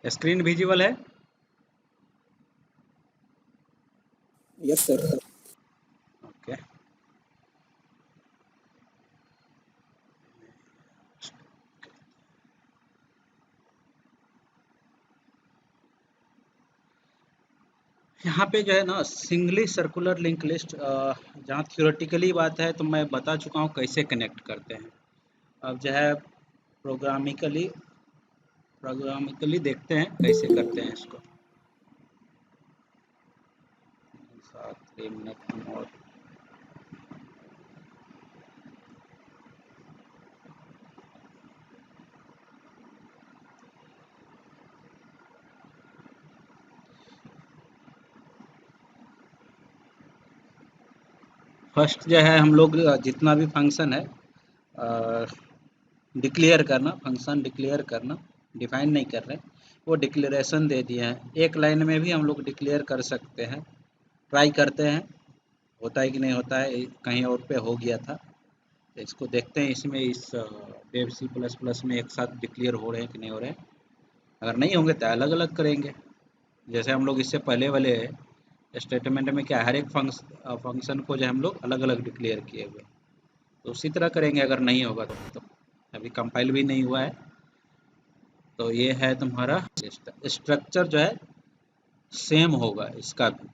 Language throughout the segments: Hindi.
स्क्रीन विजिबल है? Yes sir. ओके। यहाँ पे जो है ना सिंगली सर्कुलर लिंक लिस्ट, जहाँ थियोरेटिकली बात है तो मैं बता चुका हूँ कैसे कनेक्ट करते हैं। अब जो है प्रोग्रामिकली देखते हैं कैसे करते हैं इसको। 3 मिनट और। फर्स्ट जो है हम लोग जितना भी फंक्शन है डिक्लेयर करना, फंक्शन डिक्लेयर करना, डिफाइन नहीं कर रहे, वो डिक्लेरेशन दे दिए हैं। एक लाइन में भी हम लोग डिक्लेयर कर सकते हैं। ट्राई करते हैं होता है कि नहीं होता है, कहीं और पे हो गया था। तो इसको देखते हैं इसमें, इस डेव C++ में एक साथ डिक्लेयर हो रहे हैं कि नहीं हो रहे हैं। अगर नहीं होंगे तो अलग अलग करेंगे। जैसे हम लोग इससे पहले वाले स्टेटमेंट में क्या हर एक फंक्शन को जो हम लोग अलग अलग डिक्लेयर किए हुए, तो उसी तरह करेंगे अगर नहीं होगा तो। अभी कंपाइल भी नहीं हुआ है। तो ये है तुम्हारा स्ट्रक्चर जो है सेम होगा इसका भी।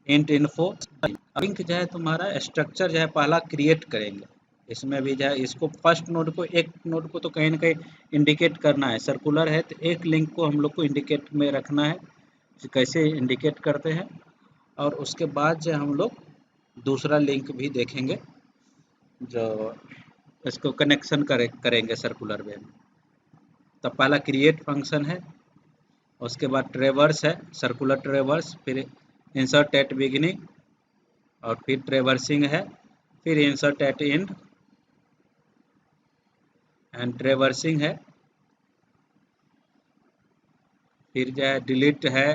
इंट इन्फो लिंक जो है तुम्हारा स्ट्रक्चर जो है पहला क्रिएट करेंगे। इसमें भी जो है इसको फर्स्ट नोड को, एक नोड को तो कहीं ना कहीं इंडिकेट करना है। सर्कुलर है तो एक लिंक को हम लोग को इंडिकेट में रखना है। कैसे इंडिकेट करते हैं, और उसके बाद जो हम लोग दूसरा लिंक भी देखेंगे जो इसको कनेक्शन करेंगे सर्कुलर वे में। तो पहला क्रिएट फंक्शन है, उसके बाद ट्रेवर्स है, सर्कुलर ट्रेवर्स, फिर इंसर्ट एट बिगिनिंग, और फिर ट्रेवर्सिंग है, फिर insert at end and traversing है, फिर जो है डिलीट है,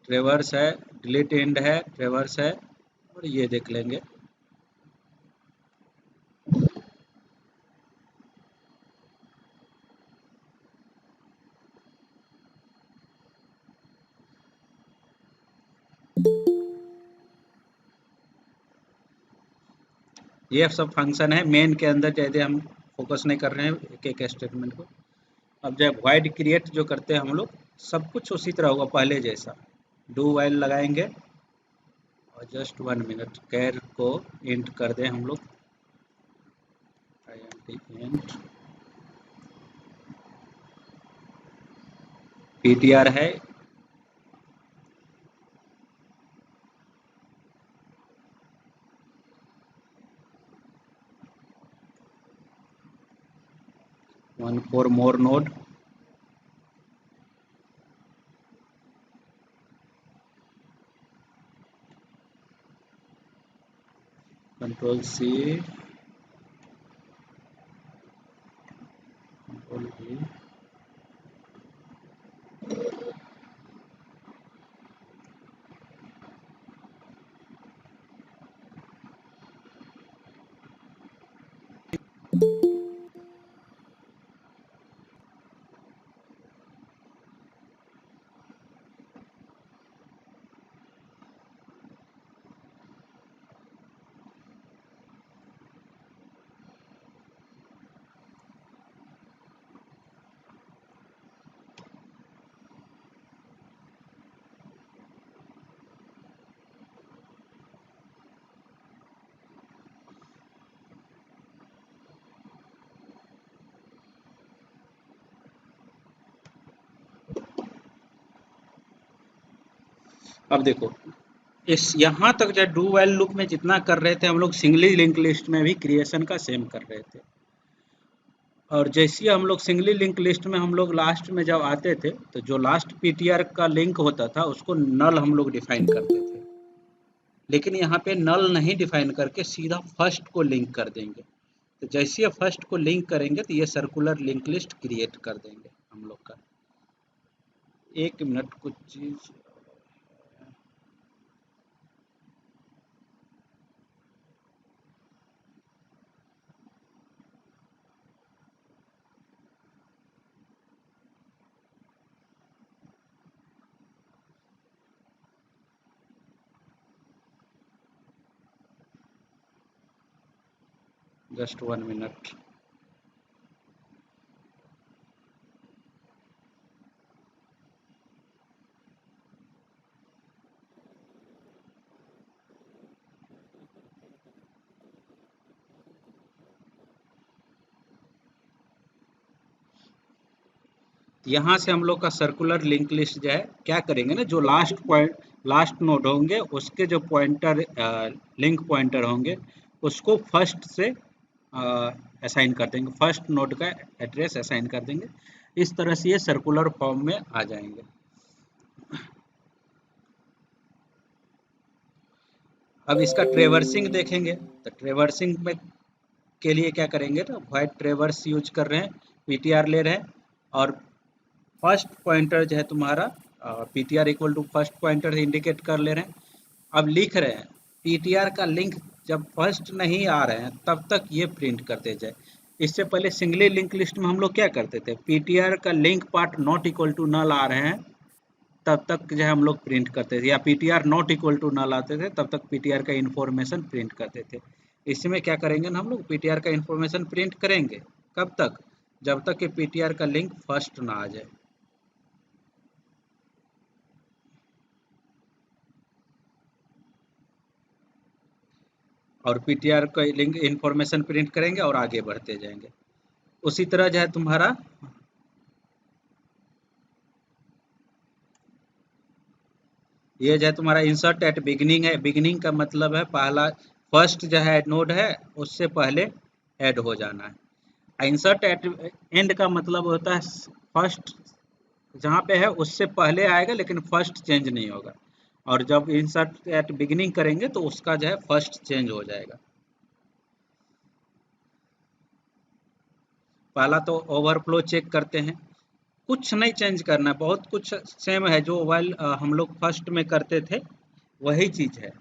ट्रेवर्स है, डिलीट एंड है, ट्रेवर्स है, और ये देख लेंगे। ये सब फंक्शन है मेन के अंदर, जैसे हम फोकस नहीं कर रहे हैं एक एक स्टेटमेंट को। अब जब वाइड क्रिएट जो करते हैं हम लोग, सब कुछ उसी तरह होगा पहले जैसा। डू वाइल लगाएंगे और जस्ट 1 मिनट कैर को इंट कर दें हम लोग, इंट ptr है, one for more node, control C, control V, अब देखो इस यहाँ तक जो डू वाइल लूप में जितना कर रहे थे हम लोग, सिंगली लिंक लिस्ट में भी क्रिएशन का सेम कर रहे थे। और जैसे हम लोग सिंगली लिंक लिस्ट में हम लोग लास्ट में जब आते थे तो जो लास्ट ptr का लिंक होता था उसको नल हम लोग डिफाइन करते थे। लेकिन यहाँ पे नल नहीं डिफाइन करके सीधा फर्स्ट को लिंक कर देंगे। तो जैसे ये फर्स्ट को लिंक करेंगे तो ये सर्कुलर लिंक लिस्ट क्रिएट कर देंगे हम लोग का। 1 मिनट कुछ चीज, जस्ट 1 मिनट। यहाँ से हम लोग का सर्कुलर लिंक लिस्ट जो है क्या करेंगे ना, जो लास्ट नोड होंगे उसके जो पॉइंटर लिंक पॉइंटर होंगे उसको फर्स्ट से असाइन कर देंगे, फर्स्ट नोड का एड्रेस असाइन कर देंगे। इस तरह से ये सर्कुलर फॉर्म में आ जाएंगे। अब इसका ट्रेवर्सिंग देखेंगे, तो ट्रेवर्सिंग में के लिए क्या करेंगे, तो वाइट ट्रेवर्स यूज कर रहे हैं, पीटीआर ले रहे हैं, और फर्स्ट पॉइंटर जो है तुम्हारा PTR equal to first pointer indicate कर ले रहे हैं। अब लिख रहे हैं पीटीआर का लिंक जब फर्स्ट नहीं आ रहे हैं तब तक ये प्रिंट करते जाए। इससे पहले सिंगली लिंक लिस्ट में हम लोग क्या करते थे, पीटीआर का link part not equal to null आ रहे हैं तब तक जो है हम लोग प्रिंट करते थे, या PTR not equal to null आते थे तब तक पीटीआर का इन्फॉर्मेशन प्रिंट करते थे। इसमें क्या करेंगे ना, हम लोग पीटीआर का इन्फॉर्मेशन प्रिंट करेंगे कब तक, जब तक कि पीटीआर का लिंक फर्स्ट ना आ जाए। और पीटीआर का लिंक इन्फॉर्मेशन प्रिंट करेंगे और आगे बढ़ते जाएंगे। उसी तरह जो है तुम्हारा ये जो है तुम्हारा इंसर्ट एट बिगिनिंग है। बिगिनिंग का मतलब है पहला फर्स्ट जो है नोड है उससे पहले ऐड हो जाना है। इंसर्ट एट एंड का मतलब होता है फर्स्ट जहाँ पे है उससे पहले आएगा लेकिन फर्स्ट चेंज नहीं होगा, और जब इंसर्ट एट बिगिनिंग करेंगे तो उसका जो है फर्स्ट चेंज हो जाएगा। पहला तो ओवरफ्लो चेक करते हैं, कुछ नहीं चेंज करना है, बहुत कुछ सेम है जो वाइल हम लोग फर्स्ट में करते थे वही चीज़ है।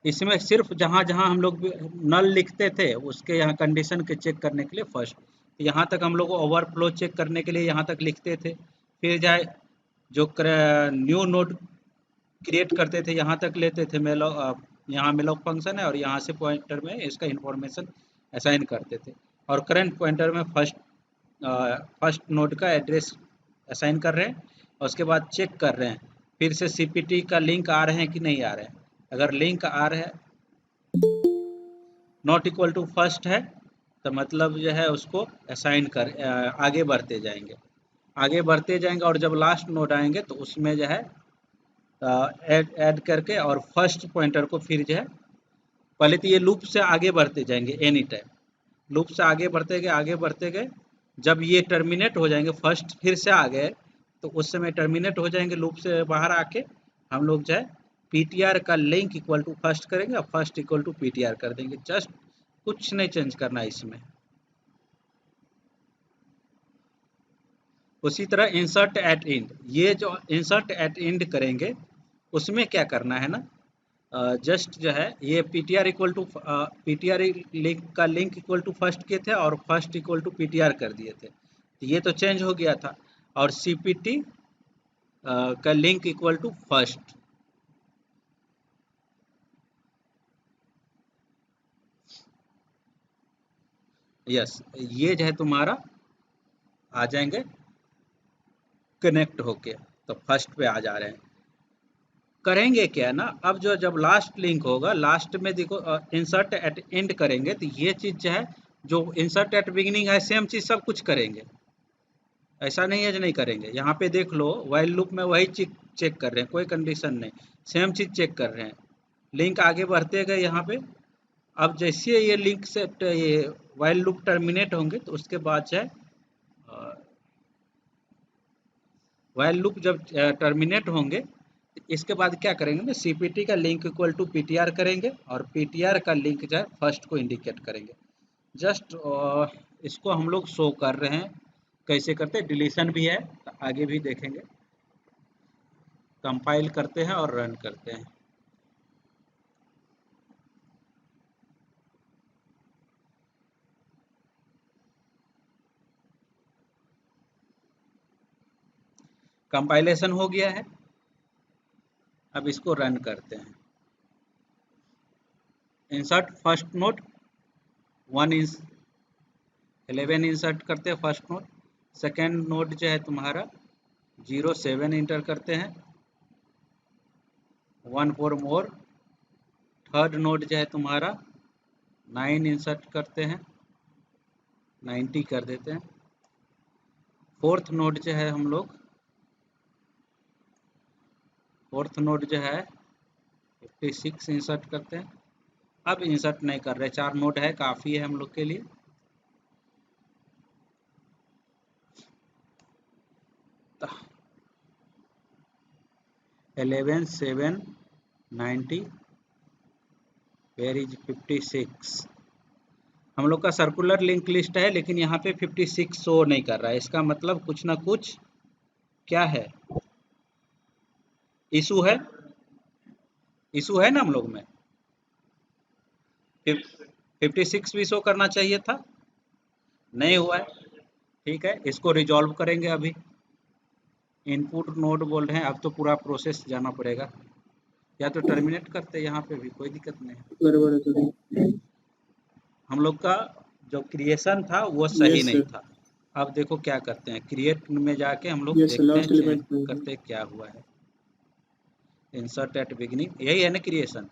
इसमें सिर्फ जहाँ जहाँ हम लोग नल लिखते थे उसके यहाँ कंडीशन के चेक करने के लिए फर्स्ट, यहाँ तक हम लोग ओवरफ्लो चेक करने के लिए यहाँ तक लिखते थे, फिर जाए जो न्यू नोड क्रिएट करते थे यहाँ तक लेते थे मेलो, यहाँ मेलॉक फंक्शन है और यहाँ से पॉइंटर में इसका इंफॉर्मेशन असाइन करते थे, और करंट पॉइंटर में फर्स्ट नोड का एड्रेस असाइन कर रहे हैं और उसके बाद चेक कर रहे हैं फिर से सीपीटी का लिंक आ रहे हैं कि नहीं आ रहे हैं। अगर लिंक आ रहे हैं नॉट इक्वल टू फर्स्ट है तो मतलब जो है उसको असाइन कर आगे बढ़ते जाएंगे, आगे बढ़ते जाएंगे, और जब लास्ट नोड आएंगे तो उसमें जो है ऐड करके और फर्स्ट पॉइंटर को फिर जो है पहले तो ये लूप से आगे बढ़ते जाएंगे, एनी टाइम लूप से आगे बढ़ते गए, जब ये टर्मिनेट हो जाएंगे फर्स्ट फिर से आ गए तो उस समय टर्मिनेट हो जाएंगे लूप से बाहर आके हम लोग जो है पीटीआर का लिंक इक्वल टू फर्स्ट करेंगे और फर्स्ट इक्वल टू पीटीआर कर देंगे। जस्ट कुछ नहीं चेंज करना है इसमें। उसी तरह इंसर्ट एट एंड, ये जो इंसर्ट एट एंड करेंगे उसमें क्या करना है ना, जस्ट जो है ये PTR equal to PTR link का लिंक इक्वल टू फर्स्ट किए थे और फर्स्ट इक्वल टू पीटीआर कर दिए थे, तो ये तो चेंज हो गया था, और सीपीटी का link equal to first. Yes, ये जो है तुम्हारा आ जाएंगे कनेक्ट होके, तो फर्स्ट पे आ जा रहे हैं। करेंगे क्या ना, अब जो जब लास्ट लिंक होगा लास्ट में देखो इंसर्ट एट एंड करेंगे तो ये चीज जो है जो इंसर्ट एट बिगिनिंग है सेम चीज सब कुछ करेंगे, ऐसा नहीं है जो नहीं करेंगे। यहाँ पे देख लो वाइल लूप में वही चीज चेक कर रहे हैं, कोई कंडीशन नहीं, सेम चीज चेक कर रहे हैं। लिंक आगे बढ़ते गए यहाँ पे, अब जैसे ये लिंक से ये वाइल लूप टर्मिनेट होंगे तो उसके बाद जो है वाइल लूप जब टर्मिनेट होंगे इसके बाद क्या करेंगे ना, सीपीटी का लिंक इक्वल टू पीटीआर करेंगे और पीटीआर का लिंक जो है फर्स्ट को इंडिकेट करेंगे। जस्ट इसको हम लोग शो कर रहे हैं कैसे करते हैं, डिलीशन भी है तो आगे भी देखेंगे। कंपाइल करते हैं और रन करते हैं। कंपाइलेशन हो गया है, अब इसको रन करते हैं। इंसर्ट फर्स्ट नोड 11 इंसर्ट करते हैं फर्स्ट नोड। सेकेंड नोड जो है तुम्हारा 07 इंटर करते हैं, 1 4 मोर। थर्ड नोड जो है तुम्हारा 9 इंसर्ट करते हैं, 90 कर देते हैं। फोर्थ नोड जो है हम लोग फोर्थ नोड जो है 56 इंसर्ट करते हैं। अब इंसर्ट नहीं कर रहे, 4 नोड है, काफ़ी है हम लोग के लिए। तो 11 7 90 वेयर इज 56। हम लोग का सर्कुलर लिंक लिस्ट है, लेकिन यहाँ पे 56 शो नहीं कर रहा है। इसका मतलब कुछ ना कुछ क्या है, इशू है। इशू है ना हम लोग में। 56 भी शो करना चाहिए था, नहीं हुआ है। ठीक है, इसको रिजॉल्व करेंगे अभी। इनपुट नोड बोल रहे हैं, अब तो पूरा प्रोसेस जाना पड़ेगा, या तो टर्मिनेट करते यहाँ पे भी कोई दिक्कत नहीं है। हम लोग का जो क्रिएशन था वो सही नहीं था। अब देखो क्या करते हैं, क्रिएट में जाके हम लोग देखते हैं, चेक करते क्या हुआ है। इंसर्ट एट बिगिनिंग, यही है ना क्रिएशन।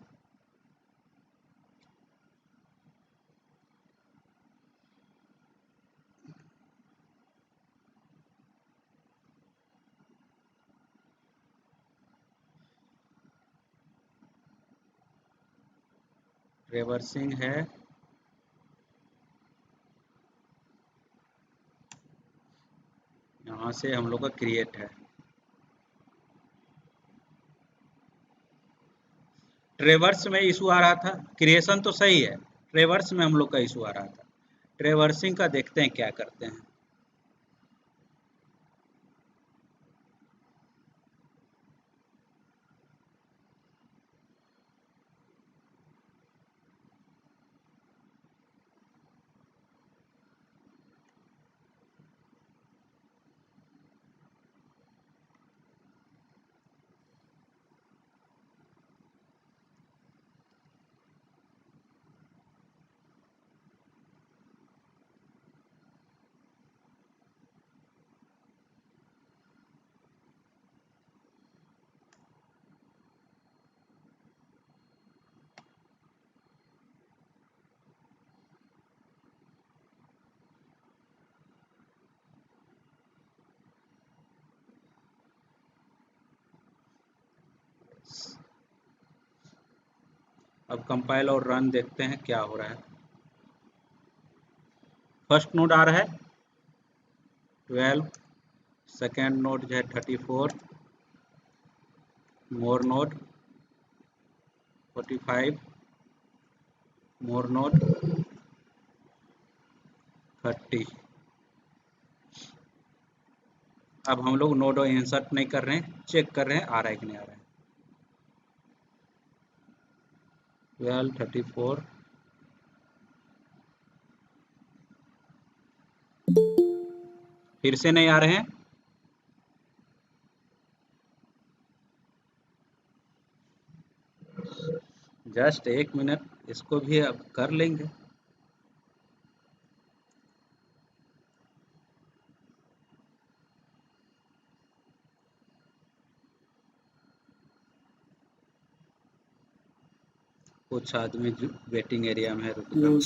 रिवर्सिंग है, यहाँ से हम लोग का क्रिएट है। ट्रेवर्स में इशू आ रहा था, क्रिएशन तो सही है, ट्रेवर्स में हम लोग का इशू आ रहा था। ट्रेवर्सिंग का देखते हैं क्या करते हैं। अब कंपाइल और रन देखते हैं क्या हो रहा है। फर्स्ट नोड आ रहा है 12, सेकेंड नोड जो है 34, मोर नोड 45, मोर नोड 30। अब हम लोग नोड इंसर्ट नहीं कर रहे हैं, चेक कर रहे हैं आ रहा है कि नहीं आ रहा है। 12 34 फिर से नहीं आ रहे हैं। जस्ट 1 मिनट, इसको भी अब कर लेंगे। कुछ आदमी वेटिंग एरिया में है, रुक जाओ।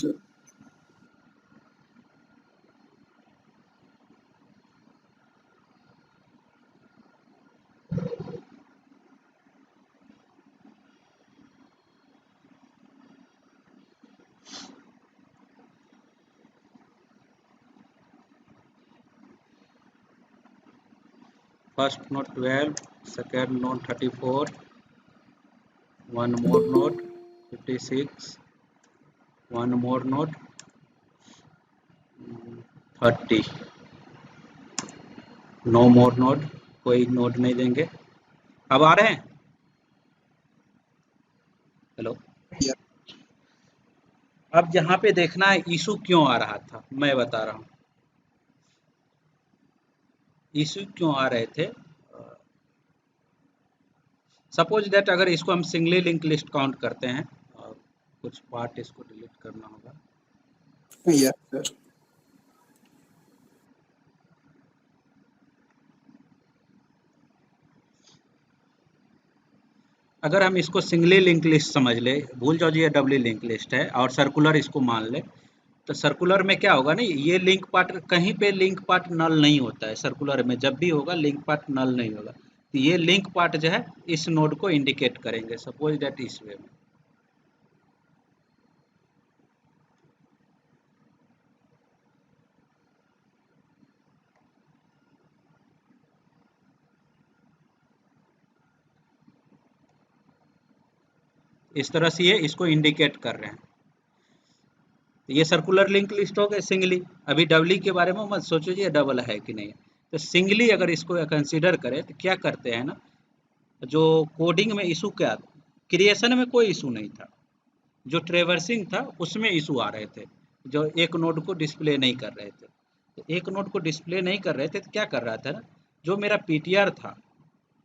First node 12, second node 34, one more node 56, one more node 30, no more node, कोई नोड नहीं देंगे। अब आ रहे हैं, हेलो। अब जहाँ पे देखना है इशू क्यों आ रहा था, मैं बता रहा हूँ इशू क्यों आ रहे थे। सपोज दैट अगर इसको हम सिंगली लिंक लिस्ट काउंट करते हैं, और कुछ पार्ट इसको डिलीट करना होगा। Yes, sir. अगर हम इसको सिंगली लिंक लिस्ट समझ ले, भूल जाओ जी ये डबली लिंक लिस्ट है और सर्कुलर इसको मान ले, तो सर्कुलर में क्या होगा ना, ये लिंक पार्ट कहीं पे लिंक पार्ट नल नहीं होता है। सर्कुलर में जब भी होगा लिंक पार्ट नल नहीं होगा, तो ये लिंक पार्ट जो है इस नोड को इंडिकेट करेंगे। सपोज दैट इस वे में इस तरह से ये इसको इंडिकेट कर रहे हैं। तो ये सर्कुलर लिंक लिस्ट हो गए सिंगली। अभी डबली के बारे में मत सोचो ये डबल है कि नहीं। तो सिंगली अगर इसको कंसीडर करें तो क्या करते हैं ना, जो कोडिंग में इशू क्या, क्रिएशन में कोई इशू नहीं था, जो ट्रेवर्सिंग था उसमें इशू आ रहे थे, जो एक नोड को डिस्प्ले नहीं कर रहे थे। तो एक नोड को डिस्प्ले नहीं कर रहे थे तो क्या कर रहा था ना, जो मेरा पीटीआर था,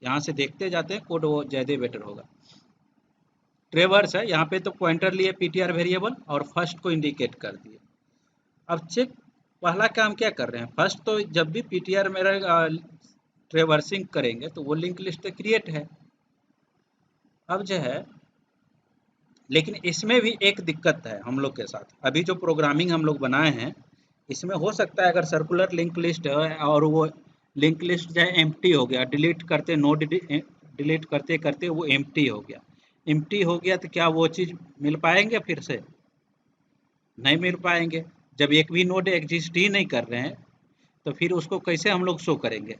यहाँ से देखते जाते हैं कोड, वो ज़्यादा बेटर होगा। ट्रेवर्स है, यहाँ पे तो पॉइंटर लिए पीटीआर वेरिएबल और फर्स्ट को इंडिकेट कर दिए। अब चेक, पहला काम क्या कर रहे हैं, फर्स्ट तो जब भी पीटीआर मेरा ट्रेवर्सिंग करेंगे तो वो लिंक लिस्ट क्रिएट है। अब जो है, लेकिन इसमें भी एक दिक्कत है हम लोग के साथ। अभी जो प्रोग्रामिंग हम लोग बनाए हैं इसमें हो सकता है अगर सर्कुलर लिंक लिस्ट है और वो लिंक लिस्ट जो है एम्प्टी हो गया, डिलीट करते नोड डिलीट करते करते वो एम्प्टी हो गया। एम्प्टी हो गया तो क्या वो चीज़ मिल पाएंगे फिर से? नहीं मिल पाएंगे। जब एक भी नोड एग्जिस्ट ही नहीं कर रहे हैं तो फिर उसको कैसे हम लोग शो करेंगे?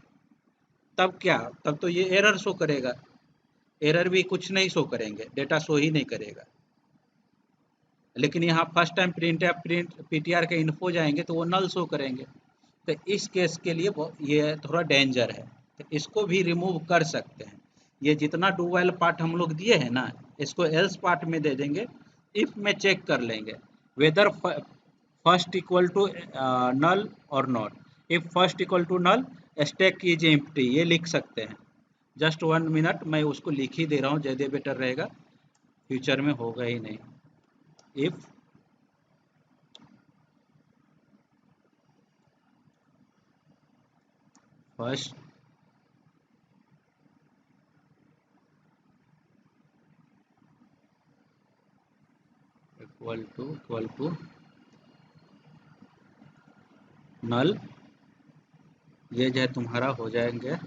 तब क्या, तब तो ये एरर शो करेगा। एरर भी कुछ नहीं शो करेंगे, डेटा शो ही नहीं करेगा। लेकिन यहाँ फर्स्ट टाइम प्रिंट पीटीआर के इन्फो जाएंगे तो वो नल शो करेंगे। तो इस केस के लिए ये थोड़ा डेंजर है, तो इसको भी रिमूव कर सकते हैं। ये जितना डू व्हाइल पार्ट हम लोग दिए हैं ना, इसको एल्स पार्ट में दे देंगे। इफ में चेक कर लेंगे whether first equal to null और not. If first equal to null stack कीजिए एम्प्टी, ये लिख सकते हैं। जस्ट 1 मिनट, मैं उसको लिख ही दे रहा हूँ, ज़्यादा बेटर रहेगा, फ्यूचर में होगा ही नहीं। If first equal to null, ये जो है तुम्हारा हो जाएंगे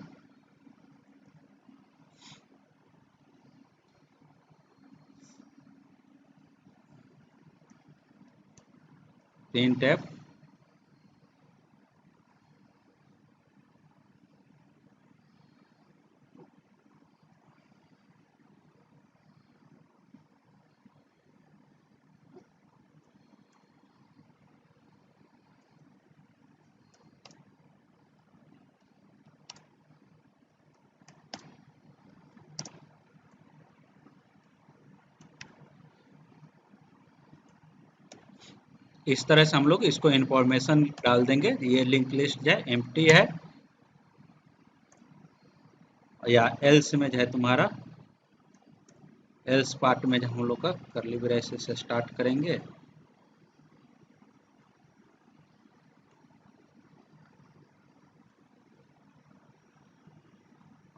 printf इस तरह से हम लोग इसको इंफॉर्मेशन डाल देंगे। ये लिंक लिस्ट जो है एम्प्टी है, या एल्स में जो है तुम्हारा, एल्स पार्ट में जो हम लोग का कर्ली ब्रेसेस से स्टार्ट करेंगे।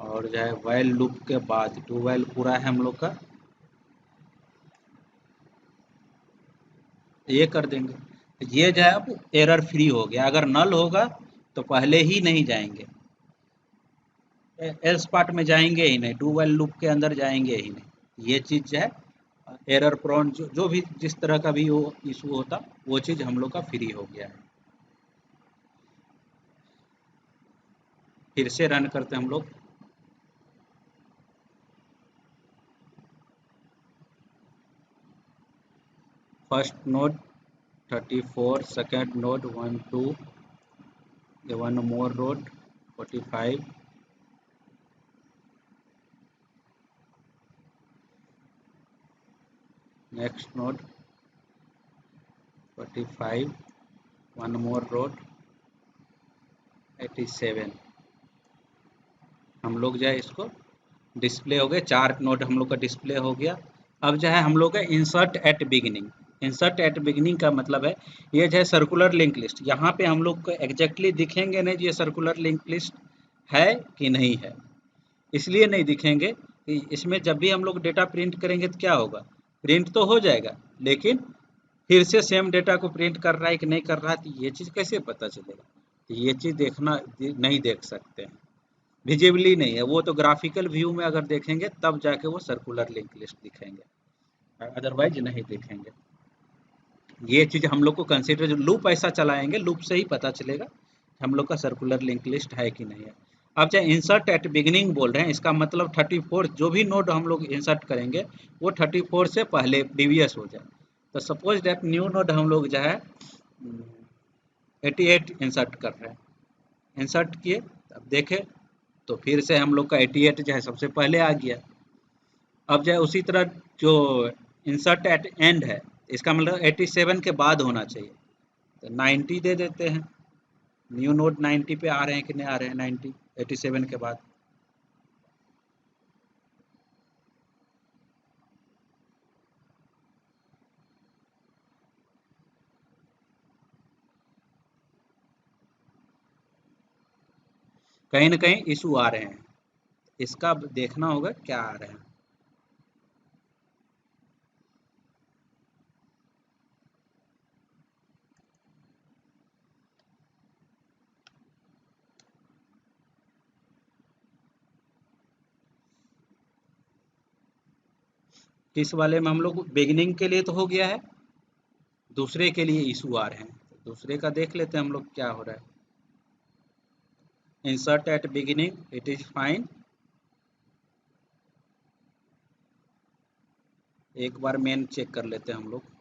और जो है व्हाइल लूप के बाद डू व्हाइल पूरा है हम लोग का, ये कर देंगे। ये जो है अब एरर फ्री हो गया। अगर नल होगा तो पहले ही नहीं जाएंगे, एल्स पार्ट में जाएंगे ही नहीं, डू व्हाइल लूप के अंदर जाएंगे ही नहीं। ये चीज़ जो है एरर प्रोन, जो भी जिस तरह का भी वो इशू होता, वो चीज़ हम लोग का फ्री हो गया है। फिर से रन करते हम लोग। First node 34, second node 1 2, one more node 45, next node 45, one more node 87। हम लोग जो है इसको डिस्प्ले हो गए, 4 नोड हम लोग का डिस्प्ले हो गया। अब जो है हम लोग का insert at beginning, insert at beginning का मतलब है ये जो है सर्कुलर लिंक लिस्ट, यहाँ पे हम लोग को एग्जैक्टली दिखेंगे नहीं ये सर्कुलर लिंक लिस्ट है कि नहीं है। इसलिए नहीं दिखेंगे कि इसमें जब भी हम लोग डेटा प्रिंट करेंगे तो क्या होगा, प्रिंट तो हो जाएगा लेकिन फिर से सेम डेटा को प्रिंट कर रहा है कि नहीं कर रहा है, तो ये चीज़ कैसे पता चलेगा। तो ये चीज़ देखना नहीं देख सकते हैं, विजिबली नहीं है वो, तो ग्राफिकल व्यू में अगर देखेंगे तब जाके वो सर्कुलर लिंक लिस्ट दिखेंगे, अदरवाइज नहीं दिखेंगे। ये चीज़ हम लोग को कंसिडर, जो लूप ऐसा चलाएंगे लूप से ही पता चलेगा हम लोग का सर्कुलर लिंक लिस्ट है कि नहीं है। अब चाहे इंसर्ट एट बिगिनिंग बोल रहे हैं, इसका मतलब 34 जो भी नोड हम लोग इंसर्ट करेंगे वो 34 से पहले प्रीवियस हो जाए। तो सपोज दैट न्यू नोड हम लोग जो है 88 इंसर्ट कर रहे हैं, इंसर्ट किए, अब देखें तो फिर से हम लोग का 88 जो है सबसे पहले आ गया। अब जो है उसी तरह जो इंसर्ट एट एंड है, इसका मतलब 87 के बाद होना चाहिए, तो 90 दे देते हैं। न्यू नोड 90 पे आ रहे हैं कि नहीं आ रहे हैं, 90 87 के बाद। कहीं ना कहीं इशू आ रहे हैं, इसका देखना होगा क्या आ रहे हैं। किस वाले में हम लोग बिगिनिंग के लिए तो हो गया है, दूसरे के लिए इशू आ रहे हैं, दूसरे का देख लेते हैं हम लोग क्या हो रहा है। Insert at beginning it is fine, एक बार मेन चेक कर लेते हैं हम लोग।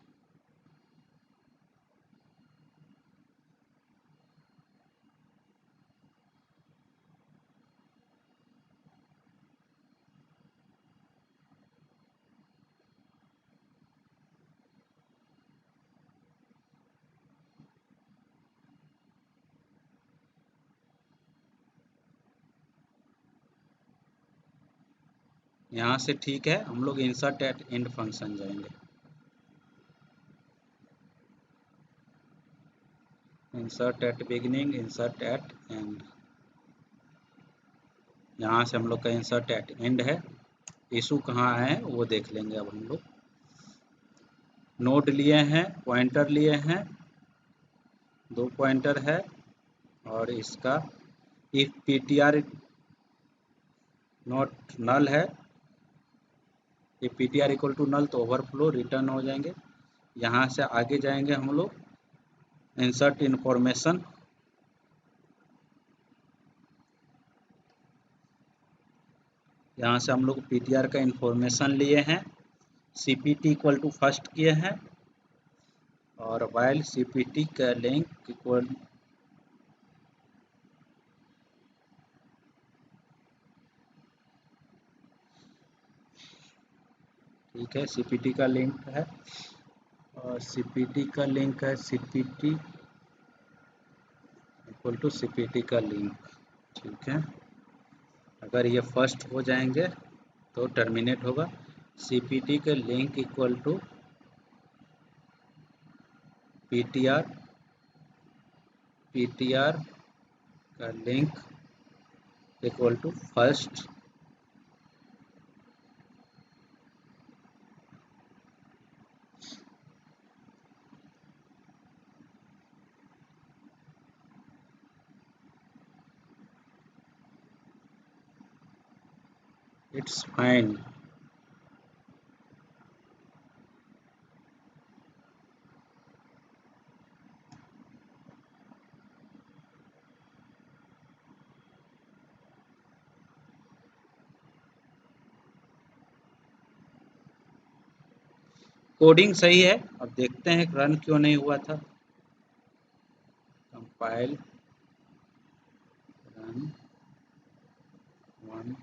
यहाँ से ठीक है, हम लोग इंसर्ट एट एंड फंक्शन जाएंगे। Insert at beginning, insert at end, यहाँ से हम लोग का इंसर्ट एट एंड है। इशू कहाँ है वो देख लेंगे। अब हम लोग नोड लिए हैं, पॉइंटर लिए हैं, 2 पॉइंटर है, और इसका इफ ptr नॉट नल है, if ptr equal to null तो ओवरफ्लो रिटर्न हो जाएंगे। यहाँ से आगे जाएंगे हम लोग, इंसर्ट इंफॉर्मेशन, यहाँ से हम लोग ptr का इंफॉर्मेशन लिए हैं, cpt इक्वल टू फर्स्ट किए हैं, और वाइल cpt का लिंक इक्वल ठीक है, cpt का लिंक है, और cpt का लिंक है cpt इक्वल टू cpt का लिंक। ठीक है, अगर ये फर्स्ट हो जाएंगे तो टर्मिनेट होगा। cpt के link equal to ptr, ptr का link equal to first, it's fine. Coding सही है, अब देखते हैं रन क्यों नहीं हुआ था। कंपाइल, रन 1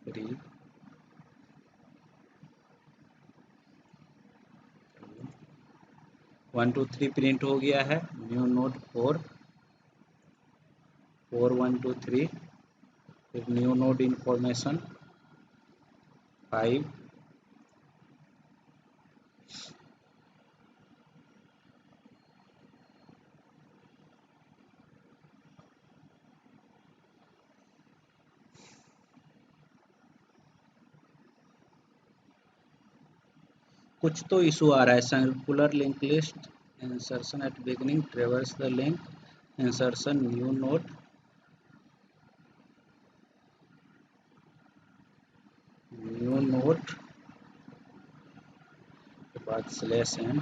2 3 1 2 3 प्रिंट हो गया है। न्यू नोड 4 4 1 2 3, फिर न्यू नोड इंफॉर्मेशन, 5 कुछ तो इशू आ रहा है। Circular link list insertion at beginning ट्रेवर्स the link insertion new node के बाद /n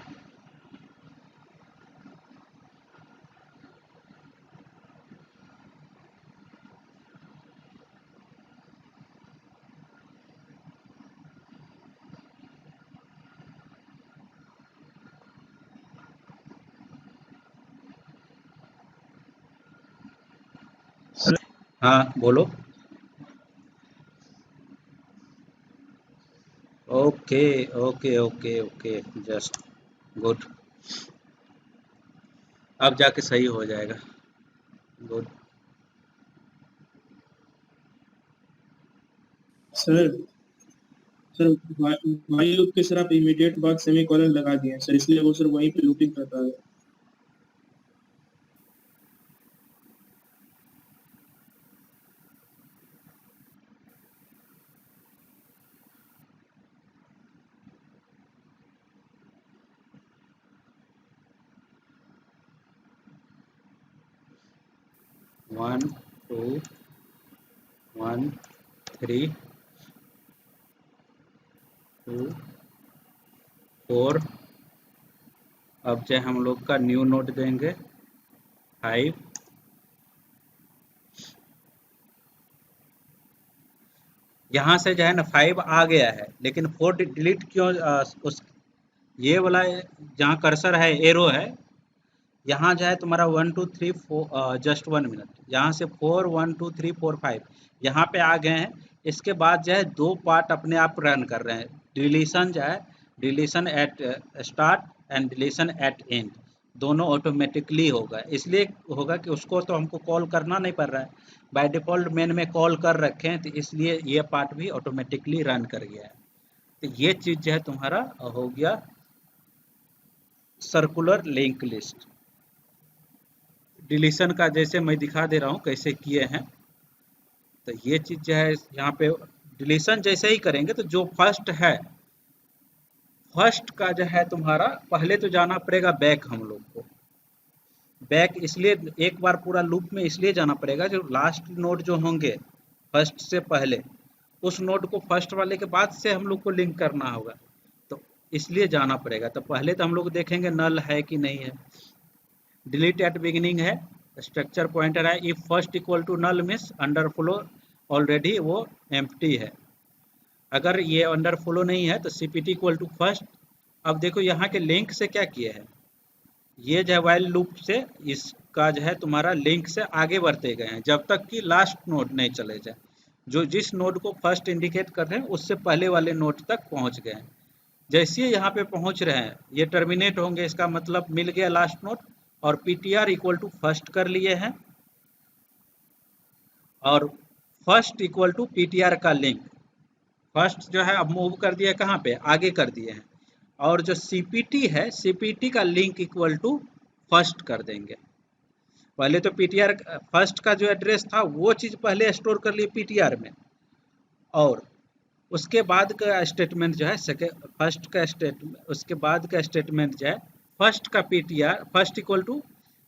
हाँ बोलो। Okay okay okay okay just good. अब जाके सही हो जाएगा। Good. Sir sir while loop के सर आप इमीडिएट बाद सेमीकोलन लगा दिए हैं सर, इसलिए वो सर वहीं पे लूपिंग करता है। One two 1 3 2 4। अब जो हम लोग का न्यू नोड देंगे 5। यहाँ से जो है ना 5 आ गया है, लेकिन 4 डिलीट क्यों? उस ये वाला जहाँ कर्सर है एरो है, यहाँ जो है तुम्हारा 1 2 3 4 जस्ट 1 मिनट, यहाँ से 4 1 2 3 4 5 यहाँ पे आ गए हैं। इसके बाद जो है 2 पार्ट अपने आप रन कर रहे हैं। डिलीशन जो है, deletion at start and deletion at end, दोनों ऑटोमेटिकली होगा। इसलिए होगा कि उसको तो हमको कॉल करना नहीं पड़ रहा है, बाय डिफ़ॉल्ट मेन में कॉल कर रखे हैं, तो इसलिए ये पार्ट भी ऑटोमेटिकली रन कर गया है। तो ये चीज़ जो है तुम्हारा हो गया सर्कुलर लिंक लिस्ट। डिलीशन का जैसे मैं दिखा दे रहा हूँ कैसे किए हैं। तो ये चीज़ जो है यहाँ पे डिलीशन जैसे ही करेंगे तो जो फर्स्ट है, फर्स्ट का जो है तुम्हारा पहले तो जाना पड़ेगा बैक हम लोग को। बैक इसलिए एक बार पूरा लूप में इसलिए जाना पड़ेगा, जो लास्ट नोड जो होंगे फर्स्ट से पहले, उस नोड को फर्स्ट वाले के बाद से हम लोग को लिंक करना होगा, तो इसलिए जाना पड़ेगा। तो पहले तो हम लोग देखेंगे नल है कि नहीं है। डिलीट एट बिगिनिंग है, स्ट्रक्चर पॉइंटर है। If first equal to null means underflow already वो एम्प्टी है। अगर ये अंडर फ्लो नहीं है तो सीपीटी इक्वल टू फर्स्ट। अब देखो यहाँ के लिंक से क्या किए हैं, ये जो है वाइल लूप से इसका जो है तुम्हारा लिंक से आगे बढ़ते गए हैं जब तक कि लास्ट नोड नहीं चले जाए। जो जिस नोड को फर्स्ट इंडिकेट कर रहे हैं उससे पहले वाले नोड तक पहुंच गए हैं। जैसे ही यहाँ पे पहुंच रहे हैं ये टर्मिनेट होंगे, इसका मतलब मिल गया लास्ट नोड, और पीटीआर इक्वल टू फर्स्ट कर लिए हैं, और फर्स्ट इक्वल टू पीटीआर का लिंक। फर्स्ट जो है अब मूव कर दिया कहाँ पे, आगे कर दिए हैं, और जो सीपीटी है सीपीटी का लिंक इक्वल टू फर्स्ट कर देंगे। पहले तो पीटीआर फर्स्ट का जो एड्रेस था वो चीज़ पहले स्टोर कर लिए पीटीआर में, और उसके बाद का स्टेटमेंट जो है फर्स्ट का स्टेटमेंट, उसके बाद का स्टेटमेंट जो है फर्स्ट का पीटीआर फर्स्ट इक्वल टू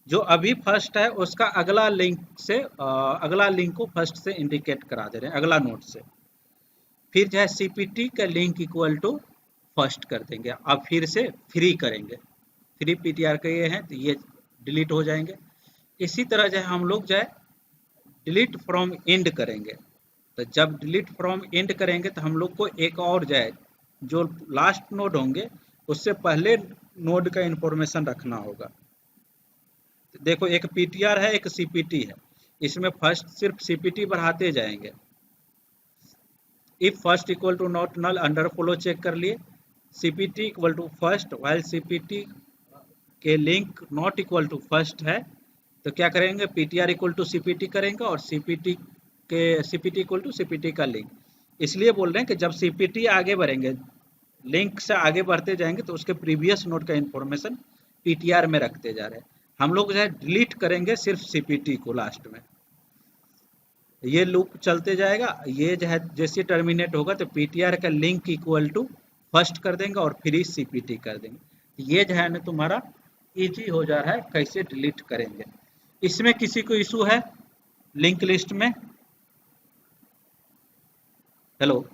जो अभी फर्स्ट है उसका अगला लिंक से अगला लिंक को फर्स्ट से इंडिकेट करा दे रहे हैं, अगला नोड से। फिर जो है सीपीटी का लिंक इक्वल टू फर्स्ट कर देंगे। अब फिर से फ्री करेंगे, फ्री पीटीआर का ये है तो ये डिलीट हो जाएंगे। इसी तरह जो है हम लोग जो है डिलीट फ्रॉम एंड करेंगे। तो जब डिलीट फ्रॉम एंड करेंगे तो हम लोग को एक और जो है जो लास्ट नोड होंगे उससे पहले नोड का इंफॉर्मेशन रखना होगा। तो देखो एक पीटीआर है एक सीपीटी है, इसमें फर्स्ट सिर्फ सीपीटी बढ़ाते जाएंगे। If first equal to not null underflow check कर लिए, CPT equal to first while CPT के link not equal to first है, तो क्या करेंगे पीटीआर इक्वल टू सीपीटी करेंगे, और सीपीटी इक्वल टू सीपीटी का लिंक। इसलिए बोल रहे हैं कि जब सीपीटी आगे बढ़ेंगे, लिंक से आगे बढ़ते जाएंगे, तो उसके प्रीवियस नोड का इंफॉर्मेशन पीटीआर में रखते जा रहे हैं। हम लोग जो है डिलीट करेंगे सिर्फ सीपीटी को लास्ट में। ये लूप चलते जाएगा, ये जो है जैसे टर्मिनेट होगा तो पीटीआर का लिंक इक्वल टू फर्स्ट कर देंगे और फिर सीपीटी कर देंगे। ये जो है ना तुम्हारा इजी हो जा रहा है कैसे डिलीट करेंगे। इसमें किसी को इशू है लिंक लिस्ट में? हेलो,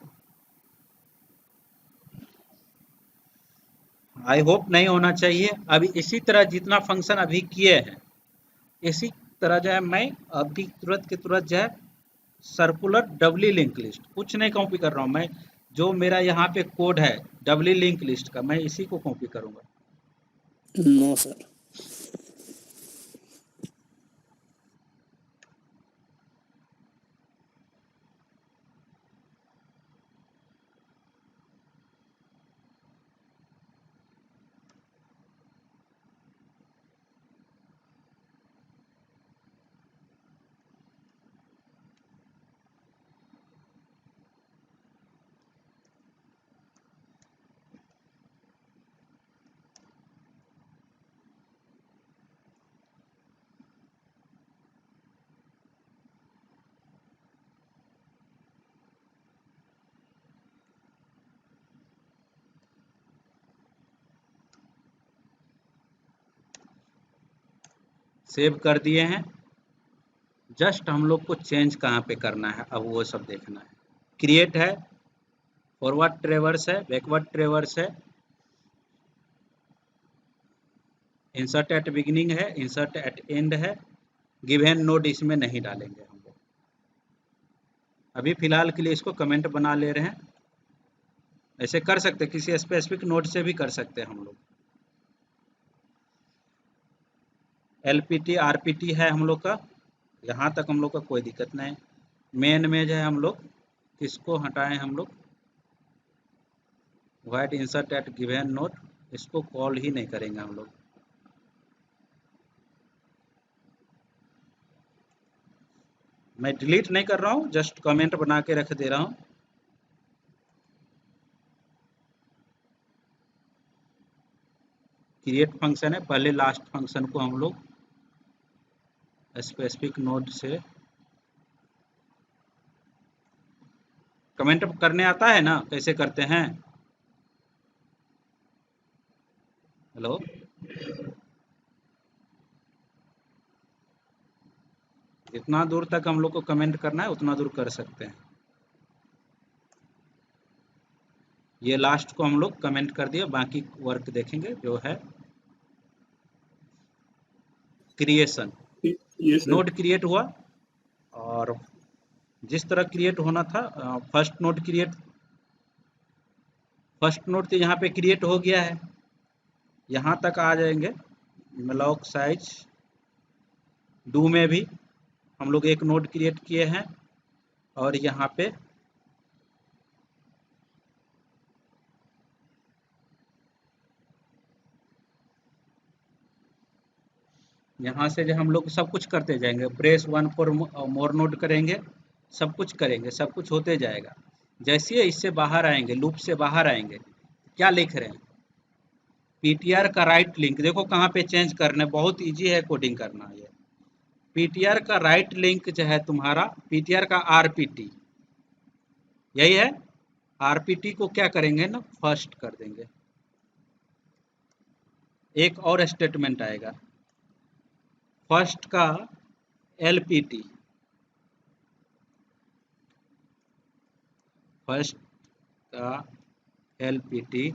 आई होप नहीं होना चाहिए। अभी इसी तरह जितना फंक्शन अभी किए हैं, इसी तरह जो है मैं अभी तुरंत के तुरंत जो है सर्कुलर डबली लिंक लिस्ट, कुछ नहीं कॉपी कर रहा हूँ मैं, जो मेरा यहाँ पे कोड है डबली लिंक लिस्ट का, मैं इसी को कॉपी करूँगा। No sir. सेव कर दिए हैं, जस्ट हम लोग को चेंज कहाँ पे करना है अब वो सब देखना है। क्रिएट है, फॉरवर्ड ट्रेवर्स है, बैकवर्ड ट्रेवर्स है, इंसर्ट एट बिगिनिंग है, इंसर्ट एट एंड है, गिवन नोड इसमें नहीं डालेंगे हम लोग। अभी फिलहाल के लिए इसको कमेंट बना ले रहे हैं। ऐसे कर सकते, किसी स्पेसिफिक नोड से भी कर सकते हैं हम लोग। एलपीटी आरपीटी है हम लोग का, यहाँ तक हम लोग का कोई दिक्कत नहीं। मेन में जो है हम लोग किसको हटाएं, हम लोग void insert at given node, इसको कॉल ही नहीं करेंगे हम लोग। मैं डिलीट नहीं कर रहा हूँ, जस्ट कमेंट बना के रख दे रहा हूँ। क्रिएट फंक्शन है, पहले लास्ट फंक्शन को हम लोग स्पेसिफिक नोड से कमेंट करने आता है ना, कैसे करते हैं? हेलो, जितना दूर तक हम लोग को कमेंट करना है उतना दूर कर सकते हैं। ये लास्ट को हम लोग कमेंट कर दिया, बाकी वर्क देखेंगे जो है क्रिएशन। नोड क्रिएट हुआ और जिस तरह क्रिएट होना था, फर्स्ट नोड तो यहाँ पे क्रिएट हो गया है। यहाँ तक आ जाएंगे, ब्लॉक साइज डू में भी हम लोग एक नोड क्रिएट किए हैं और यहाँ पे यहाँ से जो हम लोग सब कुछ करते जाएंगे, प्रेस 1 फॉर मोर नोड करेंगे, सब कुछ करेंगे, सब कुछ होते जाएगा। जैसे इससे बाहर आएंगे, लूप से बाहर आएंगे, क्या लिख रहे हैं? पीटीआर का राइट लिंक, देखो कहाँ पे चेंज करना है, बहुत इजी है कोडिंग करना। ये पीटीआर का राइट लिंक जो है तुम्हारा, पीटीआर का आरपीटी यही है। आरपीटी को क्या करेंगे ना, फर्स्ट कर देंगे। एक और स्टेटमेंट आएगा, फर्स्ट का एलपीटी, फर्स्ट का LPT,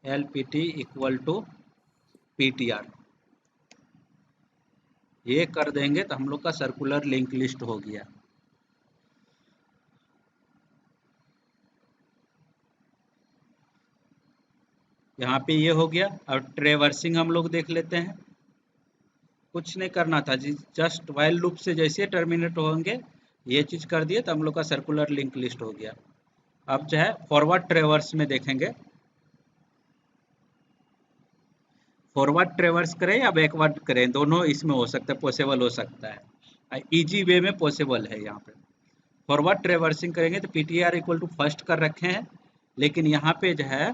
LPT equal to PTR, ये कर देंगे तो हम लोग का सर्कुलर लिंक लिस्ट हो गया। यहाँ पे ये हो गया। और ट्रेवर्सिंग हम लोग देख लेते हैं, कुछ नहीं करना था जी, जस्ट वाइल लूप से जैसे टर्मिनेट होंगे ये चीज कर दिए तो हम लोग का सर्कुलर लिंक लिस्ट हो गया। अब जो है फॉरवर्ड ट्रेवर्स में देखेंगे, फॉरवर्ड ट्रेवर्स करें या बैकवर्ड करें, दोनों इसमें हो सकता है, पॉसिबल हो सकता है, इजी वे में पॉसिबल है यहाँ पे। फॉरवर्ड ट्रेवर्सिंग करेंगे तो पीटीआर इक्वल टू फर्स्ट कर रखे हैं, लेकिन यहाँ पे जो है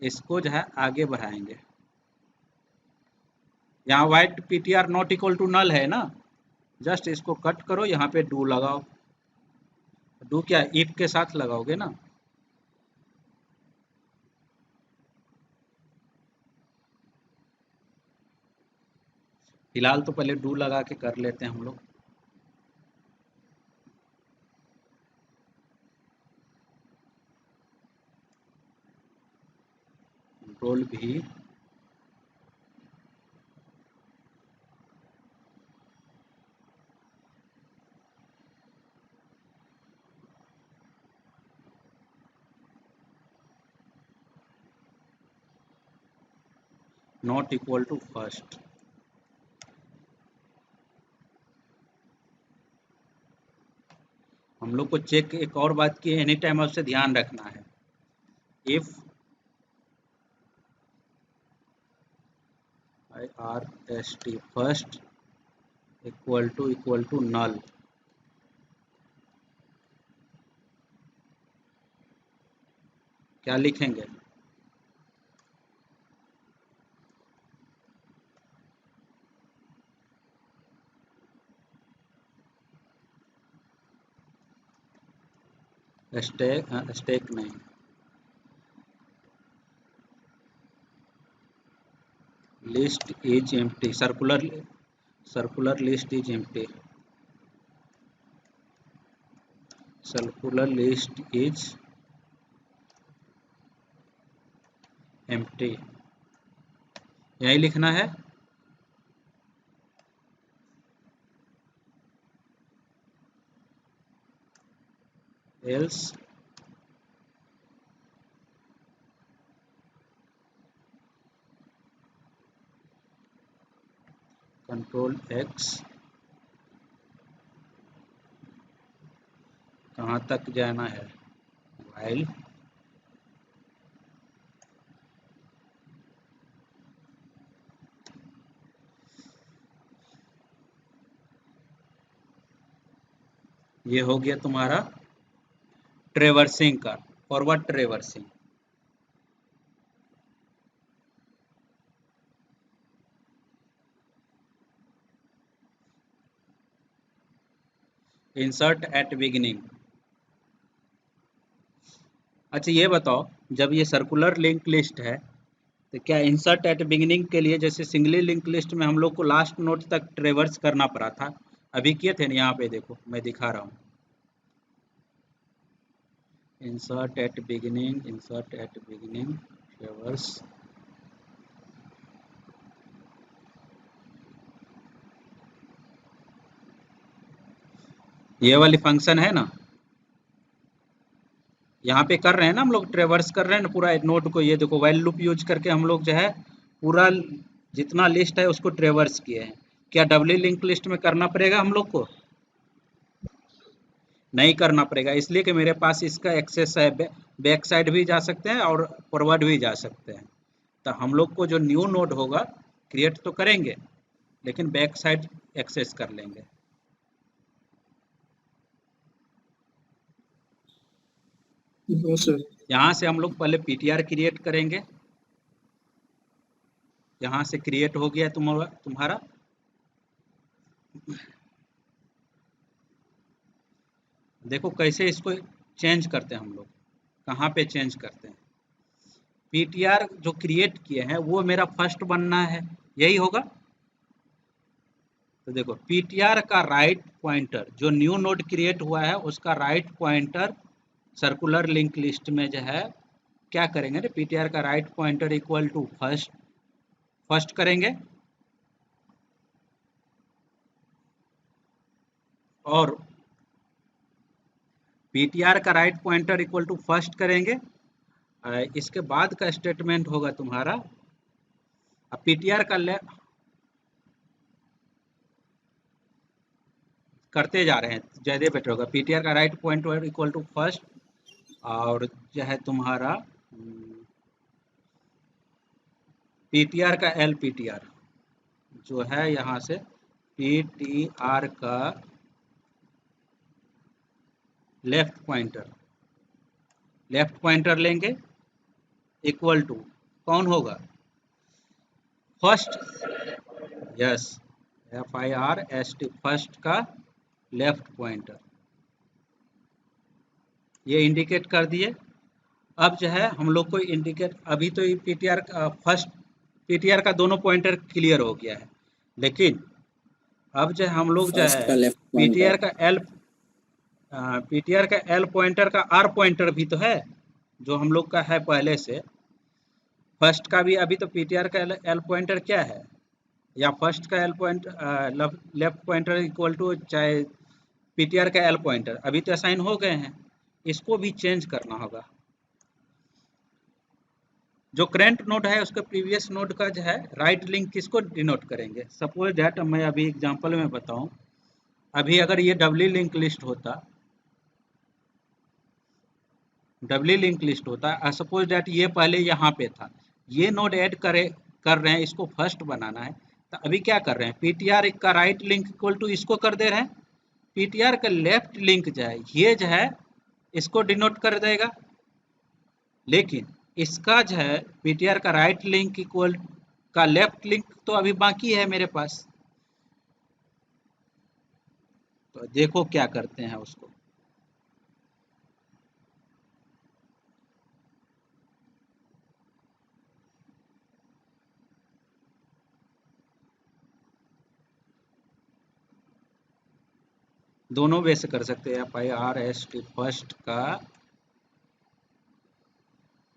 इसको जो है आगे बढ़ाएंगे। यहाँ while PTR not equal to null है ना, जस्ट इसको कट करो, यहाँ पे डू लगाओ। डू क्या इफ के साथ लगाओगे ना। फिलहाल तो पहले डू लगा के कर लेते हैं हम लोग। कंट्रोल भी नॉट इक्वल टू फर्स्ट। हम लोग को चेक एक और बात की एनी टाइम आपसे ध्यान रखना है, if IRST first equal to null, क्या लिखेंगे? स्टैक नहीं, list is empty, circular list is empty, circular list is empty, यही लिखना है। एल्स कंट्रोल एक्स, कहाँ तक जाना है, व्हाइल ये हो गया तुम्हारा ट्रेवर्सिंग का, forward traversing. Insert at beginning. अच्छा ये बताओ, जब ये सर्कुलर लिंक लिस्ट है तो क्या इंसर्ट एट बिगिनिंग के लिए जैसे सिंगली लिंक लिस्ट में हम लोग को लास्ट नोड तक ट्रेवर्स करना पड़ा था, अभी किए थे ना, यहाँ पे देखो मैं दिखा रहा हूँ। इंसर्ट एट बिगिनिंग ट्रेवर्स, ये वाली फंक्शन है ना, यहाँ पे कर रहे हैं ना हम लोग, ट्रेवर्स कर रहे हैं ना पूरा नोड को। ये देखो व्हाइल लूप यूज करके हम लोग जो है पूरा जितना लिस्ट है उसको ट्रेवर्स किए हैं। क्या डबली लिंक लिस्ट में करना पड़ेगा हम लोग को? नहीं करना पड़ेगा, इसलिए कि मेरे पास इसका एक्सेस है, बैक साइड भी जा सकते हैं और फॉरवर्ड भी जा सकते हैं। तो हम लोग को जो न्यू नोड होगा क्रिएट तो करेंगे, लेकिन बैक साइड एक्सेस कर लेंगे। यहाँ से हम लोग पहले पीटीआर क्रिएट करेंगे। यहाँ से क्रिएट हो गया तुम्हारा। देखो कैसे इसको चेंज करते हैं हम लोग, कहाँ पे चेंज करते हैं। पीटीआर जो क्रिएट किए हैं वो मेरा फर्स्ट बनना है, यही होगा। तो देखो पीटीआर का राइट पॉइंटर जो न्यू नोड क्रिएट हुआ है उसका right pointer circular link list में जो है क्या करेंगे ना, पीटीआर का right pointer equal to first करेंगे, और पीटीआर का right pointer equal to first करेंगे। इसके बाद का स्टेटमेंट होगा तुम्हारा, अब पीटीआर का करते जा रहे हैं ज़्यादा बेटर होगा। पीटीआर का right pointer equal to first, और जो है तुम्हारा पीटीआर का एलपीटीआर जो है यहाँ से पीटीआर का लेफ्ट पॉइंटर लेंगे इक्वल टू कौन होगा, फर्स्ट, यस, FIRST, फर्स्ट का लेफ्ट पॉइंटर, ये इंडिकेट कर दिए। अब जो है हम लोग को इंडिकेट, अभी तो पीटीआर का फर्स्ट पीटीआर का दोनों पॉइंटर क्लियर हो गया है, लेकिन अब जो हम लोग जो फर्स्ट का है लेफ्ट पीटीआर पॉइंटर, का एल पॉइंटर का आर पॉइंटर भी तो है जो हम लोग का है पहले से। फर्स्ट का भी अभी तो पीटीआर का एल पॉइंटर क्या है, या फर्स्ट का L point left pointer equal to चाहे पीटीआर का एल पॉइंटर, अभी तो असाइन हो गए हैं, इसको भी चेंज करना होगा। जो करंट नोड है उसके प्रीवियस नोड का जो है राइट लिंक किसको डिनोट करेंगे, सपोज दैट मैं अभी एग्जांपल में बताऊं, अभी अगर ये डब्ल्यू लिंक लिस्ट होता, सपोज दैट ये पहले यहाँ पे था, ये नोड ऐड कर रहे हैं, इसको फर्स्ट बनाना है, तो अभी क्या कर रहे हैं, पीटीआर का राइट लिंक इक्वल टू इसको कर दे रहे हैं, पीटीआर का लेफ्ट लिंक जो है ये जो है इसको डिनोट कर देगा, लेकिन इसका जो है पीटीआर का राइट लिंक इक्वल का लेफ्ट लिंक तो अभी बाकी है मेरे पास। तो देखो क्या करते हैं उसको, दोनों वे से कर सकते हैं। FIRST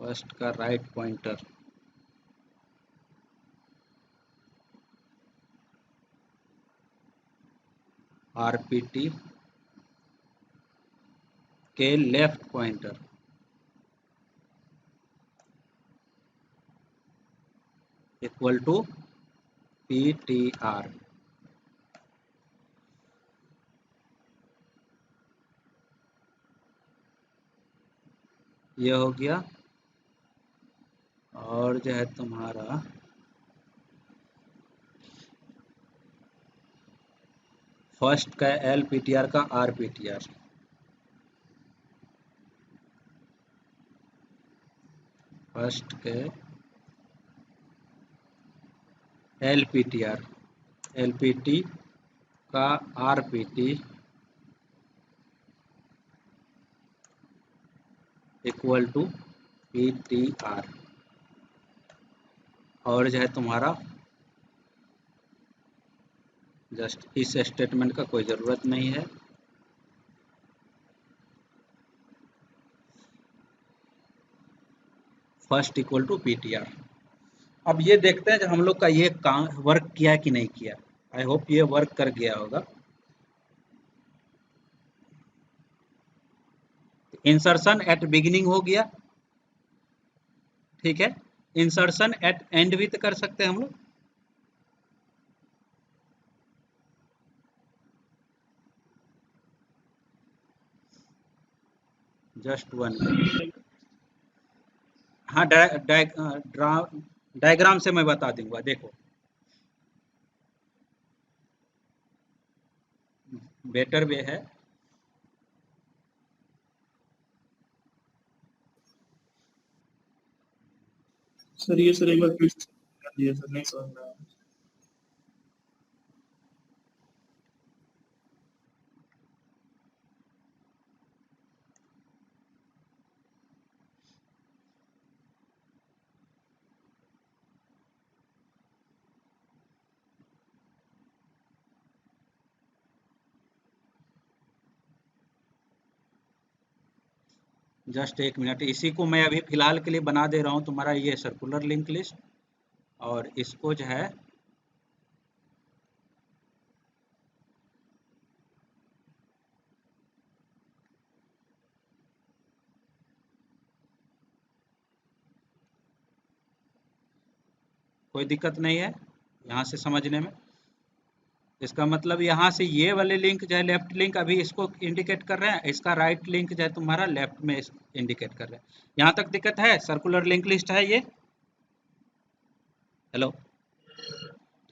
फर्स्ट का राइट पॉइंटर, RPT के left pointer equal to PTR, ये हो गया। और जो है तुम्हारा फर्स्ट का एल पीटीआर का आर पीटीआर, फर्स्ट के एल पीटीआर, LPT का RPT इक्वल टू PTR। और जो है तुम्हारा जस्ट इस स्टेटमेंट का कोई ज़रूरत नहीं है, फर्स्ट इक्वल टू PTR। अब ये देखते हैं जब हम लोग का ये काम वर्क किया कि नहीं किया, आई होप ये वर्क कर गया होगा। इंसर्शन एट बिगिनिंग हो गया, ठीक है, इंसर्शन एट एंड भी तो कर सकते हैं हम लोग, जस्ट वन मिनट, हाँ डायग्राम से मैं बता दूंगा, देखो बेटर वे है। सर ये सर एक बार फिर से कर दिया सर, नहीं समझ में आया। जस्ट एक मिनट, इसी को मैं अभी फिलहाल के लिए बना दे रहा हूँ तुम्हारा ये सर्कुलर लिंक लिस्ट, और इसको जो है कोई दिक्कत नहीं है यहाँ से समझने में। इसका मतलब यहाँ से ये वाले लिंक जो है लेफ्ट लिंक अभी इसको इंडिकेट कर रहे हैं, इसका राइट लिंक जो है तुम्हारा लेफ्ट में इंडिकेट कर रहे हैं। यहाँ तक दिक्कत है, सर्कुलर लिंक लिस्ट है ये, हेलो,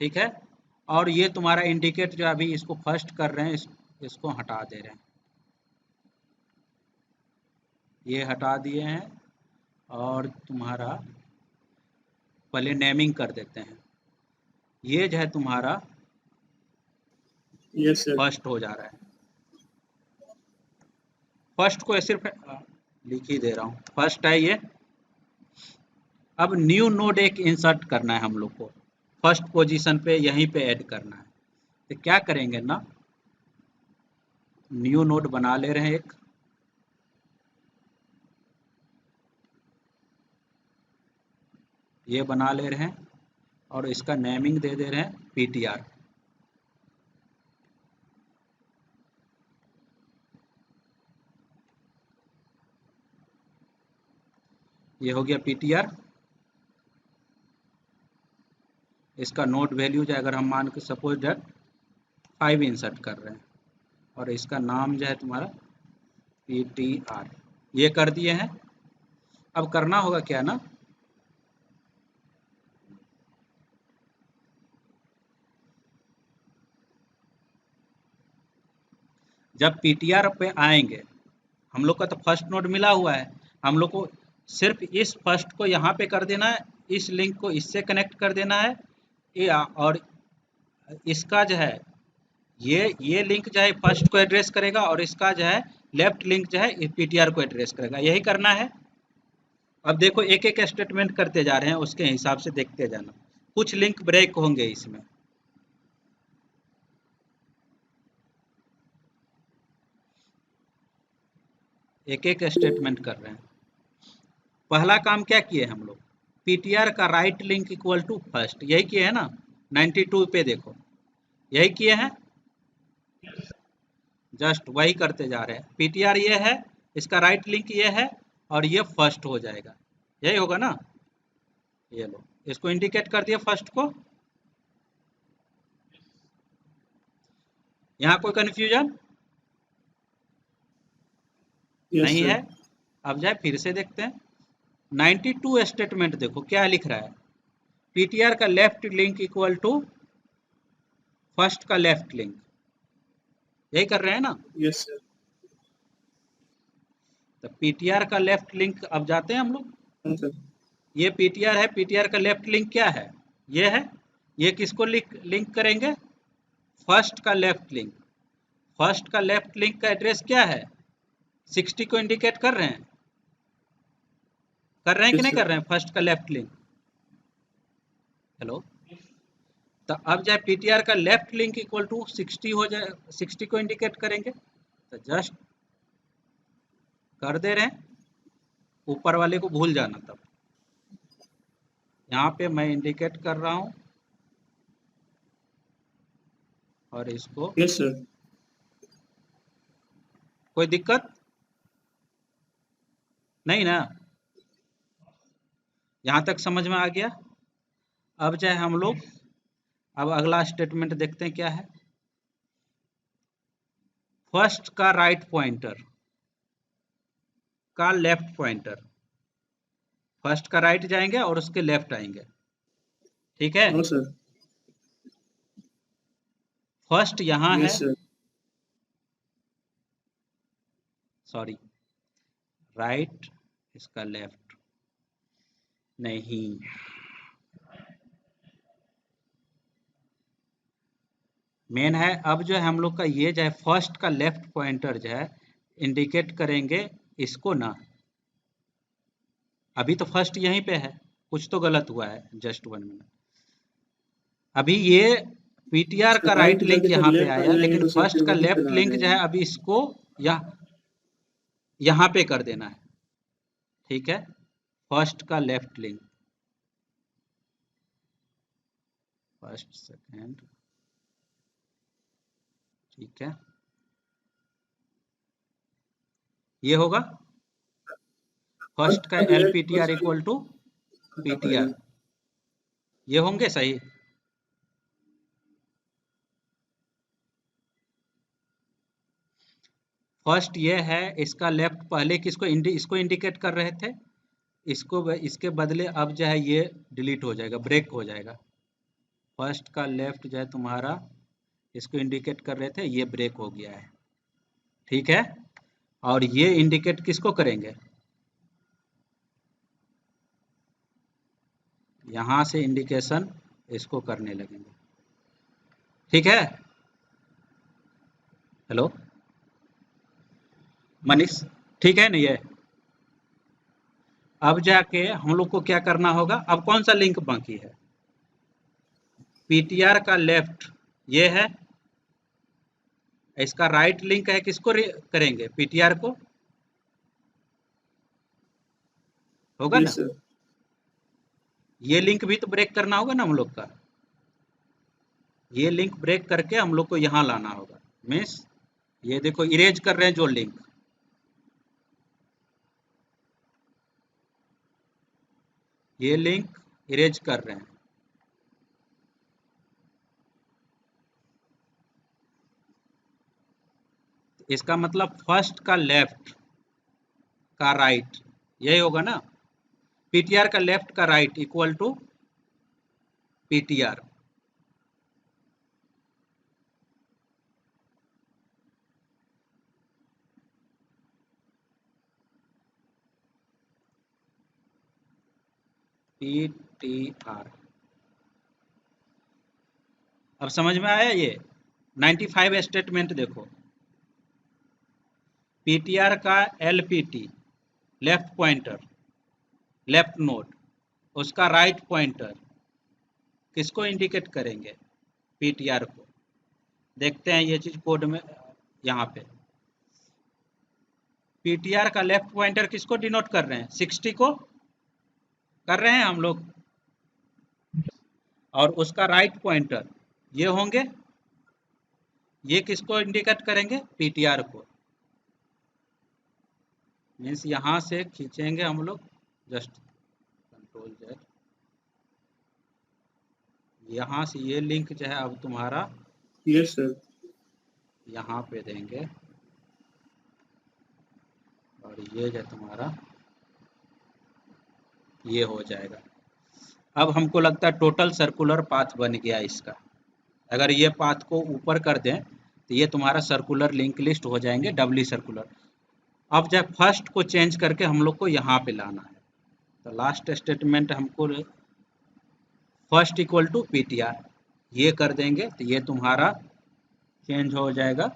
ठीक है। और ये तुम्हारा इंडिकेट जो अभी इसको फर्स्ट कर रहे हैं, इसको हटा दे रहे हैं, ये हटा दिए हैं और तुम्हारा पहले नेमिंग कर देते हैं। ये जो है तुम्हारा यस सर। फर्स्ट हो जा रहा है। फर्स्ट को सिर्फ लिख ही दे रहा हूँ, फर्स्ट है ये। अब न्यू नोड एक इंसर्ट करना है हम लोग को, फर्स्ट पोजीशन पे यहीं पे ऐड करना है। तो क्या करेंगे ना, न्यू नोड बना ले रहे हैं एक, ये बना ले रहे हैं और इसका नेमिंग दे दे रहे हैं PTR। ये हो गया PTR। इसका नोड वैल्यू जो अगर हम मान के सपोज दैट 5 इंसर्ट कर रहे हैं और इसका नाम जो है तुम्हारा PTR, ये कर दिए हैं। अब करना होगा क्या ना, जब PTR पे आएंगे, हम लोग का तो फर्स्ट नोड मिला हुआ है, हम लोग को सिर्फ इस फर्स्ट को यहाँ पे कर देना है, इस लिंक को इससे कनेक्ट कर देना है, और इसका जो है ये लिंक जो है फर्स्ट को एड्रेस करेगा और इसका जो है लेफ्ट लिंक जो है PTR को एड्रेस करेगा, यही करना है। अब देखो एक एक स्टेटमेंट करते जा रहे हैं, उसके हिसाब से देखते जाना, कुछ लिंक ब्रेक होंगे इसमें। एक एक स्टेटमेंट कर रहे हैं। पहला काम क्या किए हम लोग, PTR का right link equal to first, यही किए हैं ना। 92 पे देखो, यही किए हैं, जस्ट वही करते जा रहे हैं। PTR ये है, इसका राइट लिंक ये है और ये फर्स्ट हो जाएगा, यही होगा ना। ये लो, इसको इंडिकेट कर दिया फर्स्ट को। यहाँ कोई कंफ्यूजन नहीं है। अब जाए फिर से देखते हैं 92 स्टेटमेंट, देखो क्या लिख रहा है, PTR का left link equal to first का लेफ्ट लिंक, यही कर रहे हैं ना। Yes sir. तो PTR का लेफ्ट लिंक, अब जाते हैं हम लोग, ये PTR है, PTR का लेफ्ट लिंक क्या है, ये है। ये किसको लिंक करेंगे, फर्स्ट का लेफ्ट लिंक। फर्स्ट का लेफ्ट लिंक का एड्रेस क्या है, 60 को इंडिकेट कर रहे हैं, कि नहीं कर रहे हैं, फर्स्ट का लेफ्ट लिंक। हेलो, तो अब जाए PTR का लेफ्ट लिंक इक्वल टू 60 हो जाए, 60 को इंडिकेट करेंगे, तो जस्ट कर दे रहे हैं, ऊपर वाले को भूल जाना। तब यहाँ पे मैं इंडिकेट कर रहा हूँ और इसको, यस सर। कोई दिक्कत नहीं ना, यहाँ तक समझ में आ गया। अब चाहे हम लोग अब अगला स्टेटमेंट देखते हैं क्या है। फर्स्ट का राइट पॉइंटर का लेफ्ट पॉइंटर, फर्स्ट का राइट जाएंगे और उसके लेफ्ट आएंगे, ठीक है। सर। फर्स्ट यहाँ है, सर। सॉरी, राइट, इसका लेफ्ट नहीं, मेन है। अब जो है हम लोग का ये जो है फर्स्ट का लेफ्ट पॉइंटर जो है इंडिकेट करेंगे इसको ना। अभी तो फर्स्ट यहीं पे है, कुछ तो गलत हुआ है, जस्ट 1 मिनट। अभी ये PTR का राइट लिंक यहाँ पे आया, लेकिन फर्स्ट का लेफ्ट लिंक जो है अभी इसको यहाँ पे कर देना है, ठीक है। फर्स्ट का लेफ्ट लिंक, फर्स्ट सेकेंड, ठीक है, ये होगा फर्स्ट का LPTR इक्वल टू PTR, ये होंगे सही। फर्स्ट ये है, इसका लेफ्ट पहले किसको इसको इंडिकेट कर रहे थे, इसको, इसके बदले अब जो है ये डिलीट हो जाएगा, ब्रेक हो जाएगा। फर्स्ट का लेफ्ट जो है तुम्हारा इसको इंडिकेट कर रहे थे, ये ब्रेक हो गया है, ठीक है। और ये इंडिकेट किसको करेंगे, यहाँ से इंडिकेशन इसको करने लगेंगे। ठीक है, हेलो मनीष, ठीक है ना ये? अब जाके हम लोग को क्या करना होगा, अब कौन सा लिंक बाकी है? पीटीआर का लेफ्ट ये है, इसका राइट लिंक है, किसको करेंगे? पीटीआर को, होगा ना? Yes sir. ये लिंक भी तो ब्रेक करना होगा ना हम लोग का। ये लिंक ब्रेक करके हम लोग को यहाँ लाना होगा। मीन्स ये देखो इरेज कर रहे हैं जो लिंक, ये लिंक इरेज कर रहे हैं। इसका मतलब फर्स्ट का लेफ्ट का राइट यही होगा ना। पीटीआर का लेफ्ट का right equal to PTR. PTR अब समझ में आया? ये 95 स्टेटमेंट देखो, पीटीआर का LPT left pointer, left node, उसका राइट पॉइंटर किसको इंडिकेट करेंगे? पीटीआर को। देखते हैं ये चीज कोड में। यहाँ पे पीटीआर का लेफ्ट पॉइंटर किसको डिनोट कर रहे हैं? 60 को कर रहे हैं हम लोग, और उसका राइट पॉइंटर ये होंगे, ये किसको इंडिकेट करेंगे? पीटीआर को। मीन्स यहाँ से खींचेंगे हम लोग, जस्ट कंट्रोल जेड, यहाँ से ये लिंक जो है अब तुम्हारा यस सर। यहाँ पे देंगे, और ये जो तुम्हारा ये हो जाएगा। अब हमको लगता है टोटल सर्कुलर पाथ बन गया इसका। अगर ये पाथ को ऊपर कर दें तो ये तुम्हारा सर्कुलर लिंक लिस्ट हो जाएंगे, डबली सर्कुलर। अब जब फर्स्ट को चेंज करके हम लोग को यहाँ पे लाना है, तो लास्ट स्टेटमेंट हमको फर्स्ट इक्वल टू पीटीआर ये कर देंगे, तो ये तुम्हारा चेंज हो जाएगा।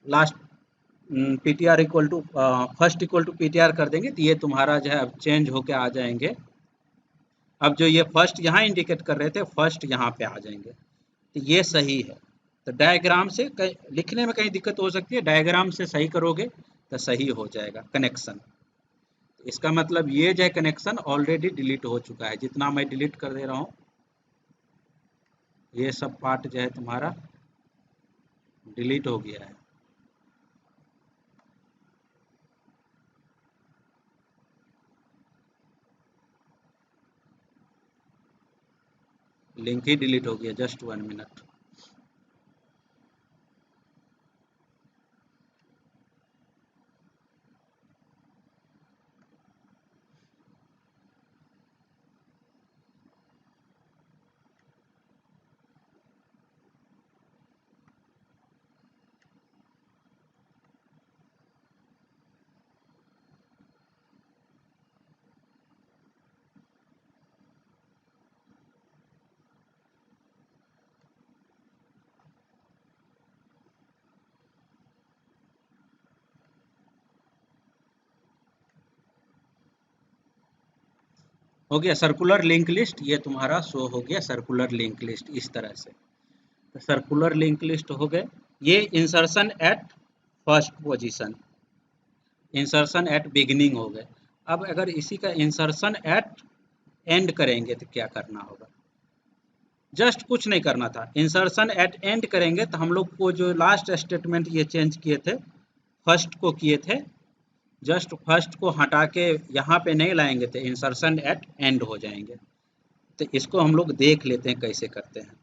Last PTR equal to first equal to PTR कर देंगे, तो ये तुम्हारा जो है अब चेंज होके आ जाएंगे। अब जो ये फर्स्ट यहाँ इंडिकेट कर रहे थे, फर्स्ट यहाँ पे आ जाएंगे, तो ये सही है। तो डायग्राम से लिखने में कहीं दिक्कत हो सकती है, डायग्राम से सही करोगे तो सही हो जाएगा कनेक्शन। इसका मतलब ये जो है कनेक्शन ऑलरेडी डिलीट हो चुका है, जितना मैं डिलीट कर दे रहा हूँ ये सब पार्ट जो है तुम्हारा डिलीट हो गया है। लिंक ही डिलीट हो गया, जस्ट 1 मिनट। हो गया सर्कुलर लिंक लिस्ट, ये तुम्हारा शो हो गया सर्कुलर लिंक लिस्ट इस तरह से। तो सर्कुलर लिंक लिस्ट हो गए। ये insertion at first position, insertion at beginning हो गए। अब अगर इसी का इंसर्शन एट एंड करेंगे तो क्या करना होगा? जस्ट कुछ नहीं करना था, इंसर्शन एट एंड करेंगे तो हम लोग को जो लास्ट स्टेटमेंट ये चेंज किए थे, फर्स्ट को किए थे, जस्ट फर्स्ट को हटा के यहाँ पे नहीं लाएंगे तो इंसर्शन एट एंड हो जाएंगे। तो इसको हम लोग देख लेते हैं कैसे करते हैं।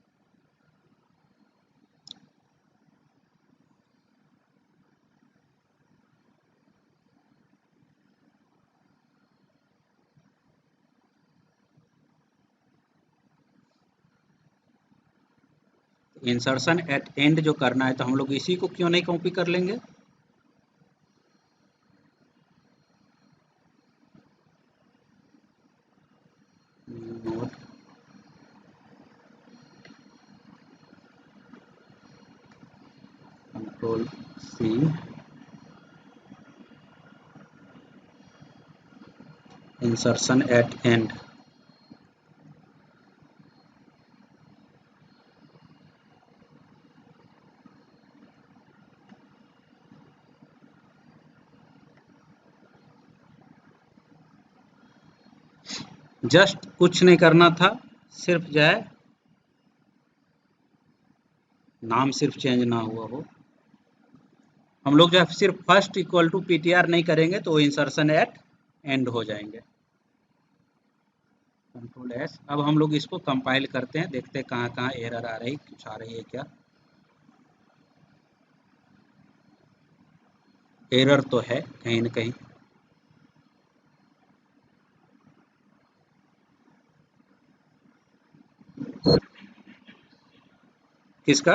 इंसर्शन एट एंड जो करना है तो हम लोग इसी को क्यों नहीं कॉपी कर लेंगे? Node control C, insertion at end. Just कुछ नहीं करना था, सिर्फ जो है नाम सिर्फ चेंज ना हुआ हो। हम लोग जो है सिर्फ फर्स्ट इक्वल टू पीटीआर नहीं करेंगे तो इंसर्शन एट एंड हो जाएंगे। Control S. अब हम लोग इसको कंपाइल करते हैं, देखते हैं कहाँ कहाँ एरर आ रही, कुछ आ रही है क्या। एरर तो है कहीं न कहीं। किसका?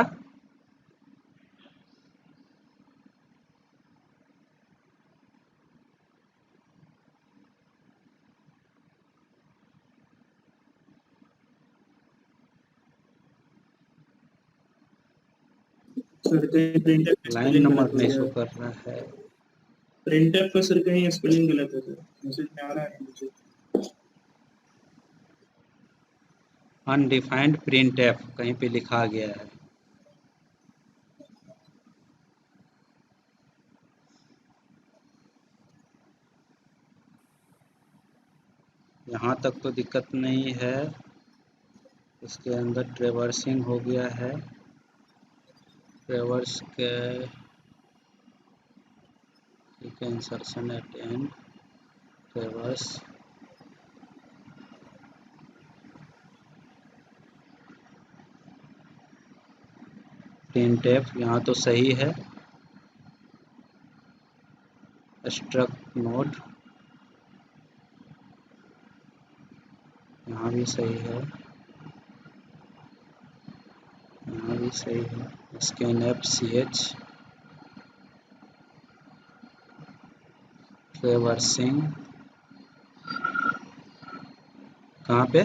सर कहीं प्रिंटफ का लाइन स्पेलिंग नंबर गलत हो नहीं गया शो है। कर रहा है। प्रिंटफ का सर कहीं स्पेलिंग गलत है सर, मैसेज में आ रहा है मुझे। अनडिफाइंड प्रिंटफ कहीं पे लिखा गया है। यहाँ तक तो दिक्कत नहीं है, इसके अंदर ट्रेवर्सिंग हो गया है। ट्रेवर्स के ठीक है, insertion at end traverse. Printf यहाँ तो सही है। स्ट्रक्ट नोड यहाँ भी सही है, यहाँ भी सही है। स्कैनएफ ch ट्रेवर्सिंग कहाँ पे?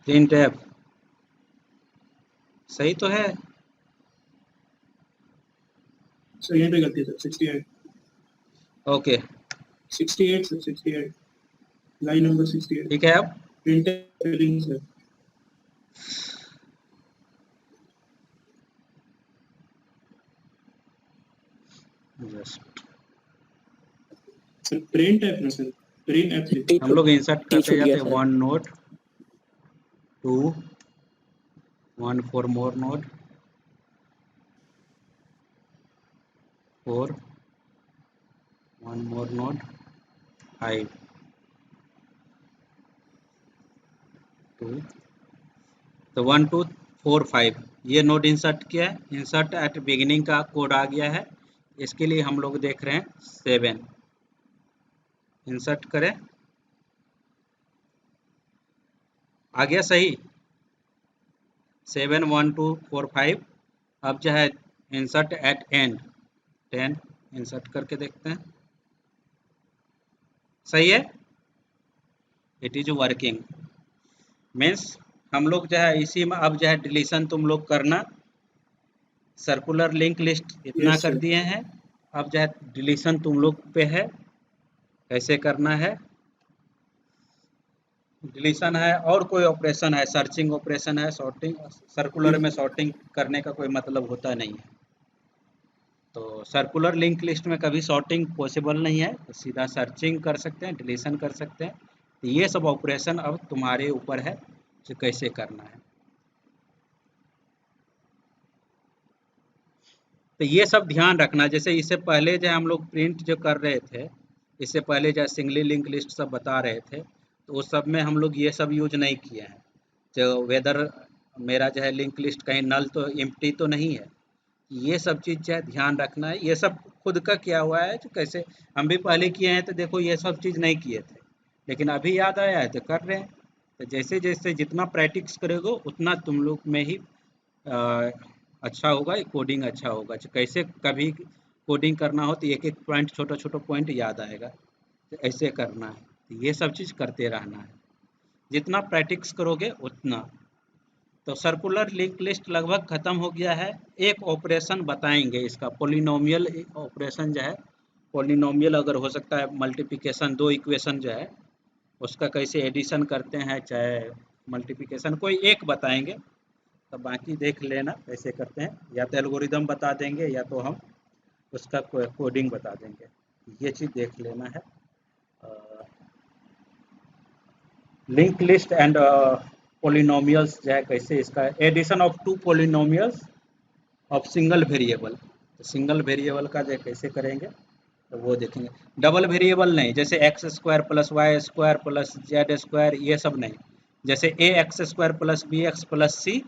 प्रिंटफ सही तो है। सर यहाँ पे गलती है sir, 68 okay 68 sir, 68 line number 68 ठीक है। अब printf spelling sir. Just sir print F ना सर, प्रिंट एफ लिखो। हम लोग इंसर्ट करते छूट गया जाते हैं। सर। 1 नोड 2 1 4 मोर नोड 4 1 मोर नोड 5 2 तो 1 2 4 5 ये नोड इंसर्ट किया है। इंसर्ट एट बिगिनिंग का कोड आ गया है। इसके लिए हम लोग देख रहे हैं 7 इंसर्ट करें, आ गया सही 7 1 2 4 5। अब जो है इंसर्ट एट एंड 10 इंसर्ट करके देखते हैं, सही है। It is working. मीन्स हम लोग जो है इसी में अब जो है डिलीशन तुम लोग करना। सर्कुलर लिंक लिस्ट इतना यस कर सर। दिए हैं, अब जो है डिलीशन तुम लोग पे है, कैसे करना है। डिलीशन है और कोई ऑपरेशन है, सर्चिंग ऑपरेशन है, सॉर्टिंग। सर्कुलर में सॉर्टिंग करने का कोई मतलब होता नहीं है, तो सर्कुलर लिंक लिस्ट में कभी सॉर्टिंग पॉसिबल नहीं है, तो सीधा सर्चिंग कर सकते हैं, डिलीशन कर सकते हैं। तो ये सब ऑपरेशन अब तुम्हारे ऊपर है कि कैसे करना है। तो ये सब ध्यान रखना। जैसे इससे पहले जो हम लोग प्रिंट जो कर रहे थे, इससे पहले जो सिंगली लिंक लिस्ट सब बता रहे थे, तो उस सब में हम लोग ये सब यूज नहीं किए हैं। जो वेदर मेरा जो है लिंक लिस्ट कहीं नल तो एम्प्टी तो नहीं है, ये सब चीज़ जो है ध्यान रखना है। ये सब खुद का किया हुआ है, तो कैसे हम भी पहले किए हैं, तो देखो ये सब चीज़ नहीं किए थे, लेकिन अभी याद आया है तो कर रहे हैं। तो जैसे जैसे जितना प्रैक्टिस करोगे उतना तुम लोग में ही अच्छा होगा, कोडिंग अच्छा होगा। कैसे कभी कोडिंग करना हो तो एक एक पॉइंट, छोटा छोटा पॉइंट याद आएगा, तो ऐसे करना है। तो ये सब चीज़ करते रहना है, जितना प्रैक्टिस करोगे उतना। तो सर्कुलर लिंक लिस्ट लगभग खत्म हो गया है। एक ऑपरेशन बताएंगे इसका, पोलिनोमियल ऑपरेशन जो है, पोलिनोमियल अगर हो सकता है मल्टीप्लिकेशन, दो इक्वेशन जो है उसका कैसे एडिशन करते हैं, चाहे मल्टीप्लिकेशन, कोई एक बताएंगे। तो बाकी देख लेना कैसे करते हैं, या तो एल्गोरिदम बता देंगे या तो हम उसका कोडिंग बता देंगे, ये चीज़ देख लेना है। लिंक लिस्ट एंड पोलिनोमियल्स जो है, कैसे इसका addition of two polynomials of single variable. तो सिंगल वेरिएबल का जो कैसे करेंगे तो वो देखेंगे। डबल वेरिएबल नहीं, जैसे X square plus Y square plus Z square, ये सब नहीं। जैसे A X square plus B X plus C,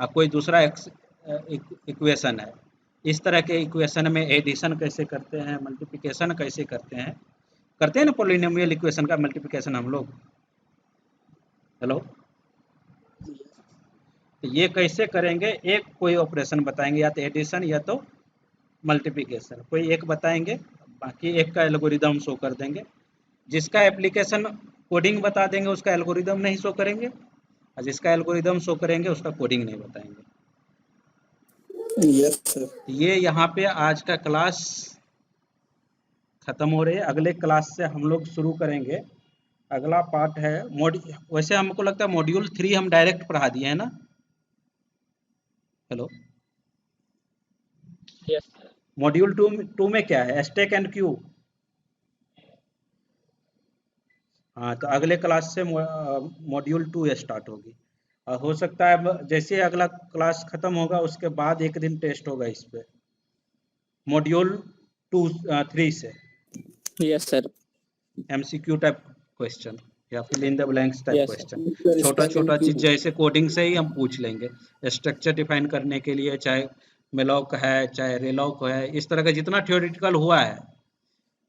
कोई दूसरा एक्स इक्वेशन है, इस तरह के इक्वेशन में एडिशन कैसे करते हैं, मल्टीप्लिकेशन कैसे करते हैं ना पोलिनोमियल इक्वेशन का मल्टीप्लिकेशन हम लोग। हेलो, तो ये कैसे करेंगे, एक कोई ऑपरेशन बताएंगे, या तो एडिशन या तो मल्टीप्लिकेशन, कोई एक बताएंगे, बाकी एक का एल्गोरिदम शो कर देंगे। जिसका एप्लीकेशन कोडिंग बता देंगे उसका एल्गोरिदम नहीं शो करेंगे, और जिसका एल्गोरिदम शो करेंगे उसका कोडिंग नहीं बताएंगे। Yes sir. ये यहाँ पे आज का क्लास खत्म हो रही है। अगले क्लास से हम लोग शुरू करेंगे, अगला पार्ट है वैसे हमको लगता है मॉड्यूल 3 हम डायरेक्ट पढ़ा दिए हैं ना। हेलो, यस मॉड्यूल 2 में क्या है, स्टैक एंड क्यू। हाँ, तो अगले क्लास से मॉड्यूल 2 स्टार्ट होगी, और हो सकता है जैसे अगला क्लास खत्म होगा उसके बाद एक दिन टेस्ट होगा इस पे, मॉड्यूल 3 से। Yes sir. MCQ type question या फिर in the blanks type question, छोटा छोटा चीज जैसे कोडिंग से ही हम पूछ लेंगे। स्ट्रक्चर डिफाइन करने के लिए, चाहे मेलॉक है चाहे रेलॉक है, इस तरह का जितना थ्योरेटिकल हुआ है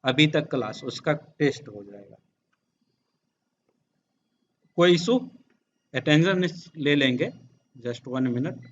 अभी तक क्लास, उसका टेस्ट हो जाएगा। कोई इशू, अटेंशन ले लेंगे, जस्ट 1 मिनट।